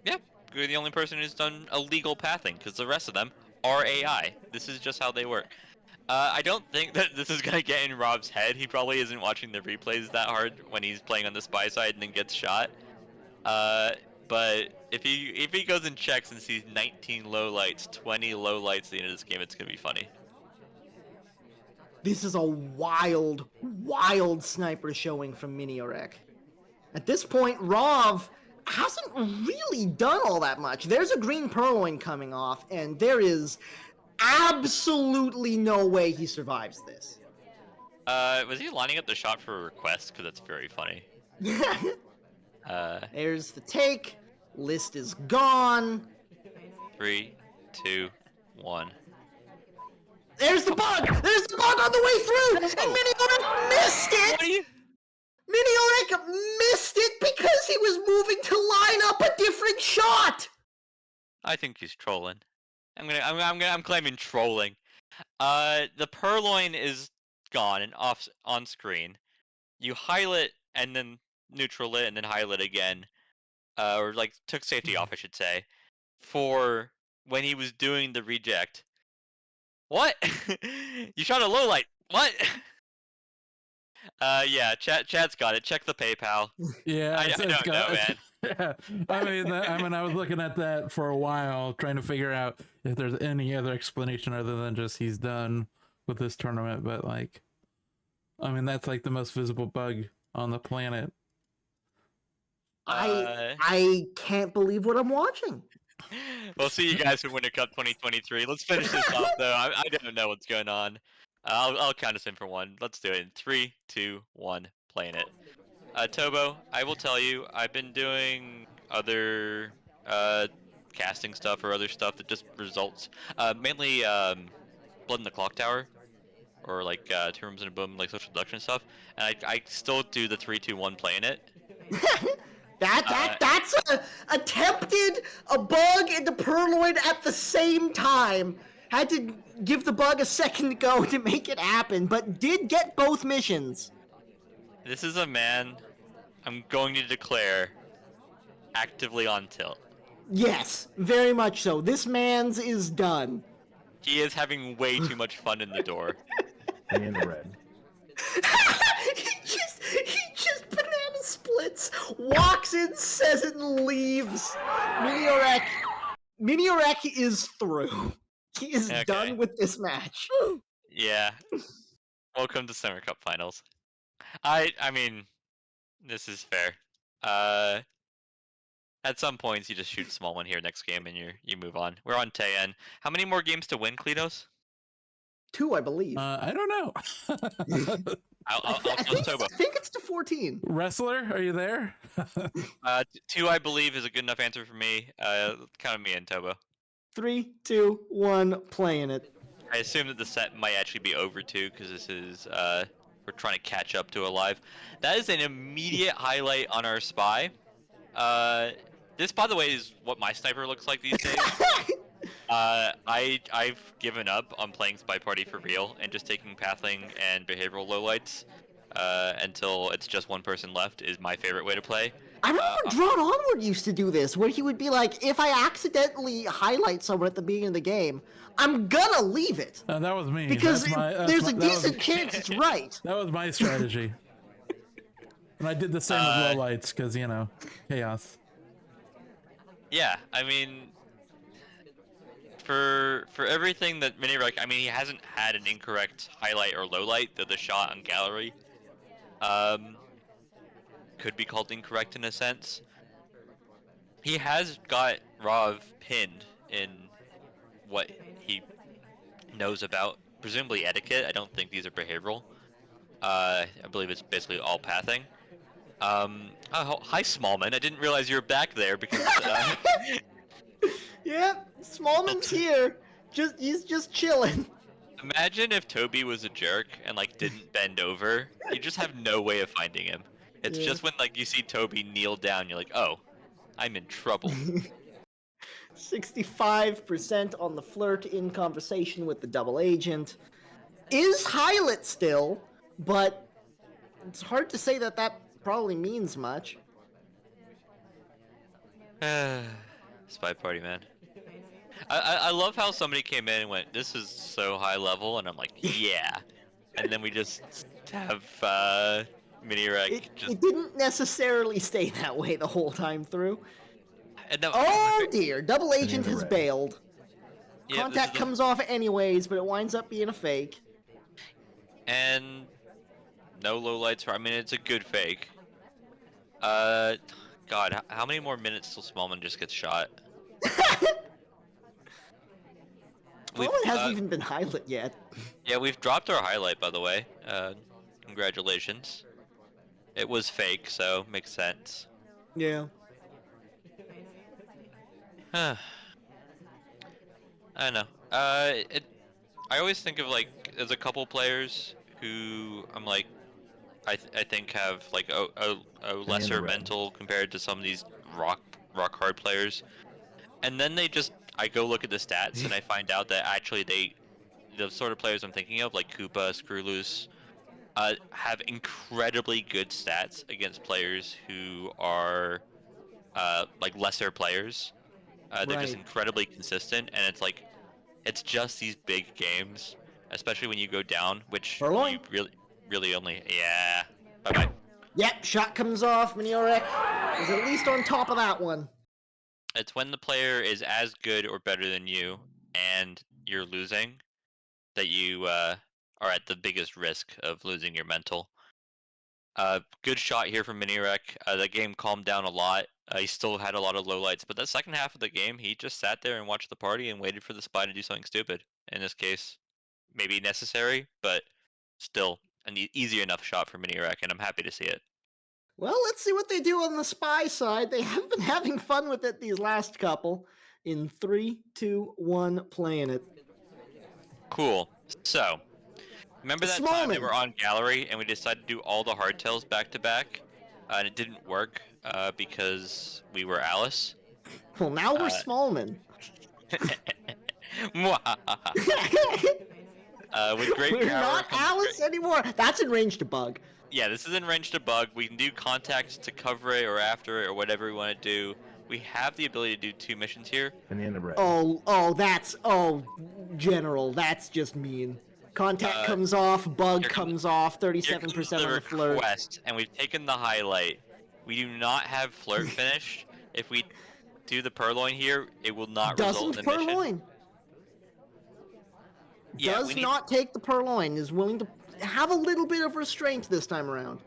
Speaker 3: Yeah, you're the only person who's done illegal pathing, because the rest of them are AI. This is just how they work. I don't think that this is gonna get in Rob's head. He probably isn't watching the replays that hard when he's playing on the spy side and then gets shot. But if he goes and checks and sees 19 lowlights, 20 lowlights at the end of this game, it's gonna be funny.
Speaker 2: This is a wild, wild sniper showing from Miniorek. At this point, Rov hasn't really done all that much. There's a green purloin coming off, and there is absolutely no way he survives this.
Speaker 3: Was he lining up the shot for a request? Because that's very funny.
Speaker 2: There's the take. List is gone.
Speaker 3: 3, 2, 1.
Speaker 2: There's the bug! There's the bug on the way through! And Miniorek missed it! Miniorek missed it because he was moving to line up a different shot.
Speaker 3: I think he's trolling. I'm claiming trolling. The purloin is gone and off on screen. You highlight and then neutral it and then highlight again, or like took safety off, I should say, for when he was doing the reject. What? You shot a low light. What? Yeah, chat's got it. Check the PayPal.
Speaker 1: Yeah,
Speaker 3: I don't know, man.
Speaker 1: Yeah, I mean, I was looking at that for a while, trying to figure out if there's any other explanation other than just he's done with this tournament. But like, I mean, that's like the most visible bug on the planet.
Speaker 2: I can't believe what I'm watching.
Speaker 3: We'll see you guys for Winter Cup 2023. Let's finish this off, though. I don't know what's going on. I'll count us in for one. Let's do it in 3, 2, 1. Playing it. Tobo, I will tell you, I've been doing other casting stuff or other stuff that just results. Mainly Blood in the Clock Tower, or like Two Rooms and a Boom, like social deduction stuff. And I still do the 3, 2, 1 playing it.
Speaker 2: That's attempted a bug and the purloin at the same time. Had to give the bug a second to go to make it happen, but did get both missions.
Speaker 3: This is a man I'm going to declare actively on tilt.
Speaker 2: Yes, very much so. This man's is done.
Speaker 3: He is having way too much fun in the door.
Speaker 4: Penny in the red.
Speaker 2: he just banana splits, walks in, says it, and leaves. Miniorek is through. He is done with this match.
Speaker 3: Yeah. Welcome to Summer Cup Finals. I mean, this is fair. At some points you just shoot small one here next game and you move on. We're on Taeyen. How many more games to win, Kledos?
Speaker 2: 2, I believe.
Speaker 1: I don't know.
Speaker 3: I'll
Speaker 2: I think it's to 14.
Speaker 1: Wrestler, are you there?
Speaker 3: 2, I believe, is a good enough answer for me. Count me in, Tobo.
Speaker 2: 3, 2, 1, playing it.
Speaker 3: I assume that the set might actually be over 2 because this is we're trying to catch up to a live. That is an immediate highlight on our spy. This, by the way, is what my sniper looks like these days. I've given up on playing SpyParty for real and just taking pathing and behavioral lowlights until it's just one person left is my favorite way to play.
Speaker 2: I remember Drawn Onward used to do this, where he would be like, if I accidentally highlight someone at the beginning of the game, I'm gonna leave it.
Speaker 1: That was me.
Speaker 2: Because there's a decent chance it's right.
Speaker 1: That was my strategy. And I did the same with lowlights, because, you know, chaos.
Speaker 3: Yeah, I mean, for everything that Miniorek, I mean, he hasn't had an incorrect highlight or lowlight, though the shot on gallery could be called incorrect in a sense. He has got Rav pinned in what he knows about, presumably etiquette. I don't think these are behavioral. I believe it's basically all pathing. Oh, hi Smallman. I didn't realize you were back there because
Speaker 2: Yeah, Smallman's here. He's just chilling.
Speaker 3: Imagine if Toby was a jerk and like didn't bend over. You just have no way of finding him. It's just when like you see Toby kneel down, you're like, oh, I'm in trouble.
Speaker 2: 65% on the flirt in conversation with the double agent. Is Hylet still, but it's hard to say that probably means much.
Speaker 3: SpyParty, man. I love how somebody came in and went, this is so high level, and I'm like, yeah. And then we just have Miniorek just...
Speaker 2: It didn't necessarily stay that way the whole time through.
Speaker 3: No,
Speaker 2: oh dear, double agent has bailed.
Speaker 3: Yep,
Speaker 2: Contact comes off anyways, but it winds up being a fake.
Speaker 3: And no lowlights. I mean, it's a good fake. God, how many more minutes till Smallman just gets shot?
Speaker 2: Smallman hasn't even been highlight yet.
Speaker 3: Yeah, we've dropped our highlight, by the way. Congratulations. It was fake, so makes sense.
Speaker 2: Yeah.
Speaker 3: I don't know. I always think of like there's a couple players who I'm like, I think have like a lesser
Speaker 4: red.
Speaker 3: mental compared to some of these rock hard players. And then I go look at the stats and I find out that actually the sort of players I'm thinking of, like Koopa, Screwloose, have incredibly good stats against players who are like lesser players. They're just
Speaker 2: Right.
Speaker 3: incredibly consistent, and it's just these big games, especially when you go down, which you
Speaker 2: Purloin.
Speaker 3: really only Bye bye.
Speaker 2: Yep, shot comes off. Miniorek is at least on top of that one.
Speaker 3: It's when the player is as good or better than you, and you're losing, that you are at the biggest risk of losing your mental. Good shot here from Miniorek. The game calmed down a lot. He still had a lot of lowlights, but the second half of the game, he just sat there and watched the party and waited for the spy to do something stupid. In this case, maybe necessary, but still an easy enough shot for Miniorek, and I'm happy to see it.
Speaker 2: Well, let's see what they do on the spy side. They have been having fun with it these last couple. In 3, 2, 1, playing it.
Speaker 3: Cool. So, remember that time we
Speaker 2: Smallman.
Speaker 3: were on gallery and we decided to do all the hardtails back to back, and it didn't work because we were Alice.
Speaker 2: Well, now we're
Speaker 3: Uh,
Speaker 2: Smallman.
Speaker 3: With great
Speaker 2: We're
Speaker 3: power
Speaker 2: not
Speaker 3: comes
Speaker 2: Alice anymore. That's in range to bug.
Speaker 3: Yeah, this is in range to bug. We can do contact to cover it or after it or whatever we want to do. We have the ability to do 2 missions here.
Speaker 4: Banana bread.
Speaker 2: General, that's just mean. Contact comes off, bug comes off, 37% on the flirt.
Speaker 3: Request, and we've taken the highlight. We do not have flirt finished. If we do the purloin here, it will not result in the mission.
Speaker 2: Purloin.
Speaker 3: Yeah,
Speaker 2: Does not take the purloin, is willing to have a little bit of restraint this time around.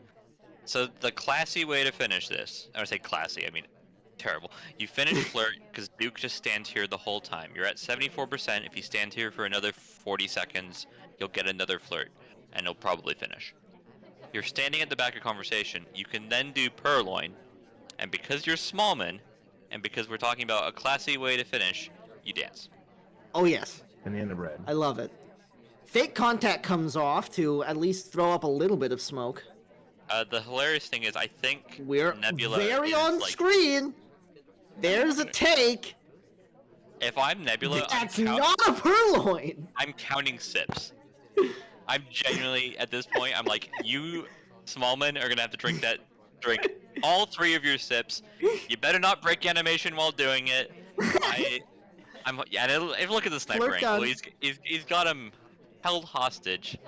Speaker 3: So the classy way to finish this, I would say classy, I mean terrible. You finish flirt because Duke just stands here the whole time. You're at 74%. If you stand here for another 40 seconds, you'll get another flirt, and it'll probably finish. You're standing at the back of conversation. You can then do purloin, and because you're Smallman, and because we're talking about a classy way to finish, you dance.
Speaker 2: Oh yes.
Speaker 4: Banana bread.
Speaker 2: I love it. Fake contact comes off to at least throw up a little bit of smoke.
Speaker 3: The hilarious thing is, I think
Speaker 2: We're
Speaker 3: Nebula
Speaker 2: very
Speaker 3: is
Speaker 2: on screen. There's a take.
Speaker 3: If I'm Nebula,
Speaker 2: That's not a purloin.
Speaker 3: I'm counting sips. I'm genuinely, at this point, I'm like, you Smallman are gonna have to drink all 3 of your sips. You better not break animation while doing it. And look at the sniper angle. He's got him held hostage.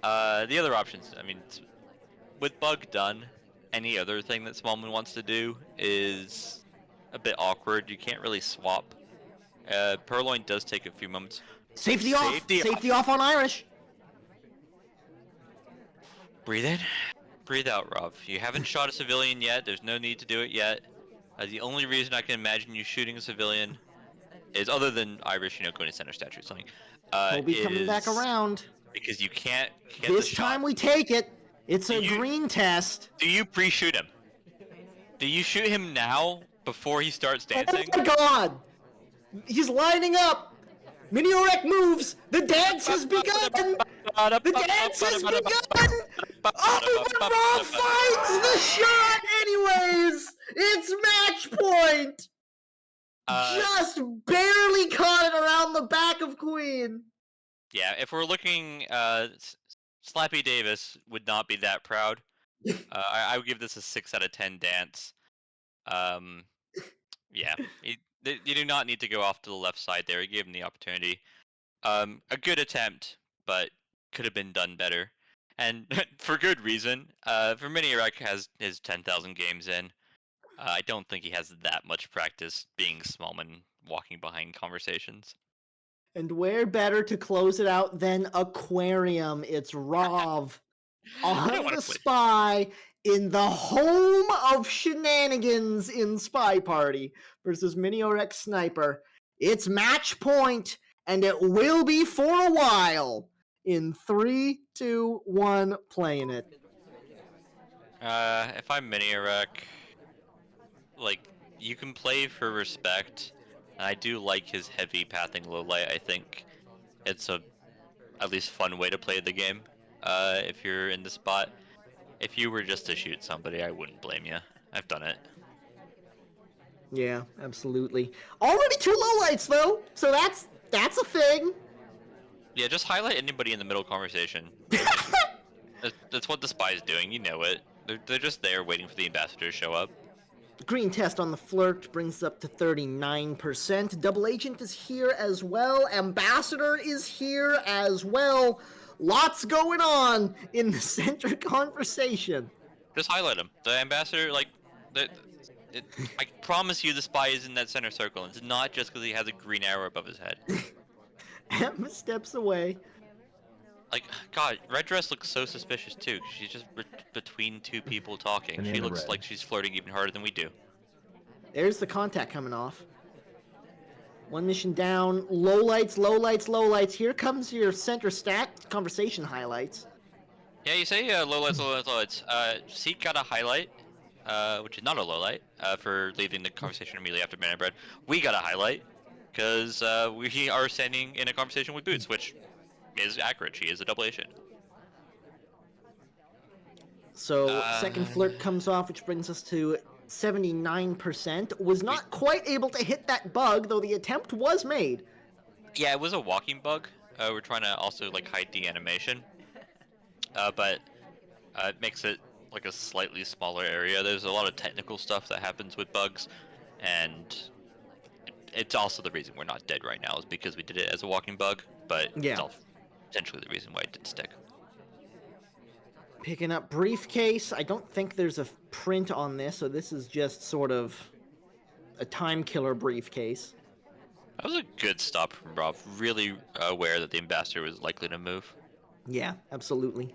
Speaker 3: The other options, I mean, with bug done, any other thing that Smallman wants to do is a bit awkward. You can't really swap. Purloin does take a few moments.
Speaker 2: Safety off. Safety off on Irish.
Speaker 3: Breathe in, breathe out, Rob. You haven't shot a civilian yet. There's no need to do it yet. The only reason I can imagine you shooting a civilian is, other than Irish, going to center statue or something.
Speaker 2: He'll be coming back around.
Speaker 3: Because you can't get
Speaker 2: this time we take it. It's a green test.
Speaker 3: Do you pre-shoot him? Do you shoot him now before he starts dancing?
Speaker 2: Oh my god! He's lining up! Miniorek moves! The dance has begun! The dance has begun! Oh, but Rob finds the shot anyways! It's match point! Just barely caught it around the back of Queen.
Speaker 3: Yeah, if we're looking, Slappy Davis would not be that proud. I would give this a 6 out of 10 dance. Yeah, you do not need to go off to the left side there. He gave him the opportunity. A good attempt, but could have been done better. And for good reason. For Miniorek has his 10,000 games in. I don't think he has that much practice being Smallman walking behind conversations.
Speaker 2: And where better to close it out than Aquarium? It's Rov on the spy in the home of shenanigans in SpyParty versus Miniorek Sniper. It's match point, and it will be for a while. In 3, 2, 1, playing it.
Speaker 3: If I'm Miniorek, you can play for respect. I do like his heavy pathing low light. I think it's a at least fun way to play the game. if you're in the spot. If you were just to shoot somebody, I wouldn't blame you. I've done it.
Speaker 2: Yeah, absolutely. Already 2 lowlights though, so that's a thing.
Speaker 3: Yeah, just highlight anybody in the middle conversation. That's what the spy is doing. You know it. They're just there waiting for the ambassador to show up.
Speaker 2: Green test on the flirt brings up to 39%. Double agent is here as well. Ambassador is here as well. Lots going on in the center conversation.
Speaker 3: Just highlight him. The ambassador, like, I promise you, the spy is in that center circle. It's not just because he has a green arrow above his head.
Speaker 2: Emma steps away.
Speaker 3: Like, God, Red Dress looks so suspicious too. She's just between two people talking. She
Speaker 4: Banana
Speaker 3: looks
Speaker 4: red.
Speaker 3: like she's flirting even harder than we do.
Speaker 2: There's the contact coming off. One mission down. Lowlights, lowlights, lowlights. Here comes your center stat conversation highlights.
Speaker 3: Yeah, you say lowlights, lowlights, lowlights. Seek got a highlight, which is not a lowlight, for leaving the conversation immediately after Banana Bread. We got a highlight, because we are standing in a conversation with Boots, which is accurate. She is a double agent.
Speaker 2: So second flirt comes off, which brings us to 79%. Was not quite able to hit that bug, though the attempt was made.
Speaker 3: Yeah, it was a walking bug. We're trying to also like hide the animation, but it makes it like a slightly smaller area. There's a lot of technical stuff that happens with bugs, and it's also the reason we're not dead right now is because we did it as a walking bug. But
Speaker 2: Yeah.
Speaker 3: it's also potentially the reason why it didn't stick.
Speaker 2: Picking up briefcase. I don't think there's a print on this, so this is just sort of a time killer briefcase.
Speaker 3: That was a good stop from Rob. Really aware that the ambassador was likely to move.
Speaker 2: Yeah, absolutely.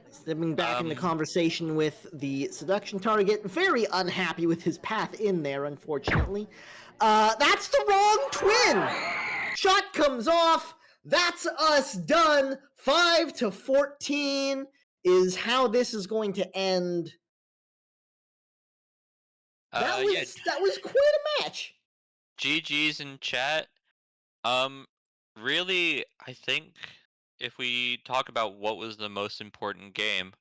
Speaker 2: Stepping back in the conversation with the seduction target. Very unhappy with his path in there, unfortunately. That's the wrong twin! Shot comes off. That's us done. 5-14 is how this is going to end. That was quite a match.
Speaker 3: GG's in chat. Really, I think if we talk about what was the most important game,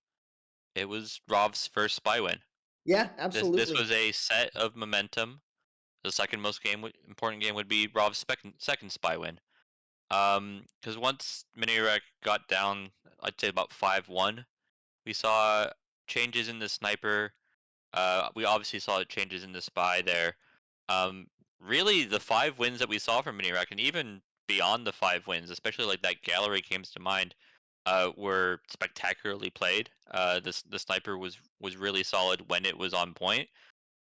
Speaker 3: it was Rob's first spy win.
Speaker 2: Yeah, absolutely.
Speaker 3: This was a set of momentum. The second most important game would be Rob's second spy win. Because once Miniorek got down, I'd say about 5-1, we saw changes in the sniper. We obviously saw changes in the spy there. Really, the 5 wins that we saw from Miniorek, and even beyond the 5 wins, especially like that gallery comes to mind, were spectacularly played. The sniper was really solid when it was on point.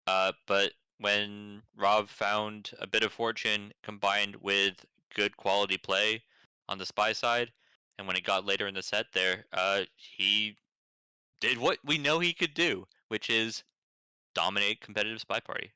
Speaker 3: But when Rob found a bit of fortune combined with good quality play on the spy side, and when it got later in the set there, he did what we know he could do, which is dominate competitive spy party.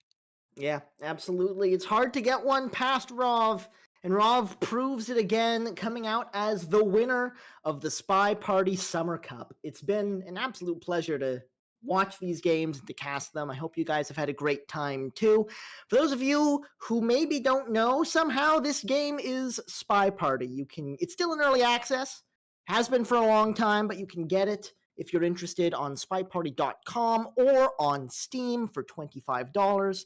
Speaker 2: Yeah, absolutely. It's hard to get one past Rov, and Rov proves it again, coming out as the winner of the SpyParty Summer Cup. It's been an absolute pleasure to watch these games and to cast them. I hope you guys have had a great time too. For those of you who maybe don't know, somehow this game is SpyParty. It's still in early access, has been for a long time, but you can get it if you're interested on spyparty.com or on Steam for $25.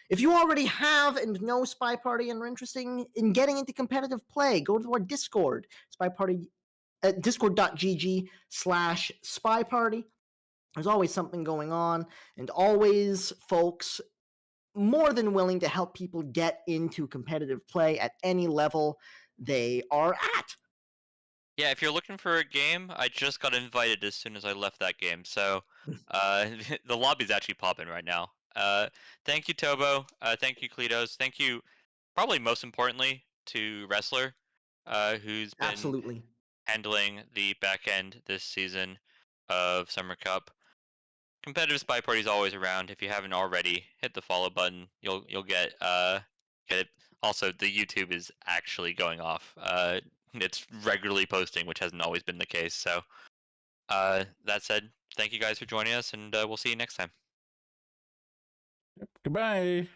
Speaker 2: If you already have and know SpyParty and are interested in getting into competitive play, go to our Discord, SpyParty at discord.gg/SpyParty. There's always something going on, and always folks more than willing to help people get into competitive play at any level they are at.
Speaker 3: Yeah, if you're looking for a game, I just got invited as soon as I left that game, so the lobby's actually popping right now. Thank you, Tobo. Thank you, Kletos. Thank you, probably most importantly, to Wrestler, who's been
Speaker 2: Absolutely
Speaker 3: handling the back end this season of Summer Cup. Competitive Spy Party is always around. If you haven't already, hit the follow button. You'll get it. Also, the YouTube is actually going off. It's regularly posting, which hasn't always been the case. So, that said, thank you guys for joining us, and we'll see you next time.
Speaker 1: Goodbye.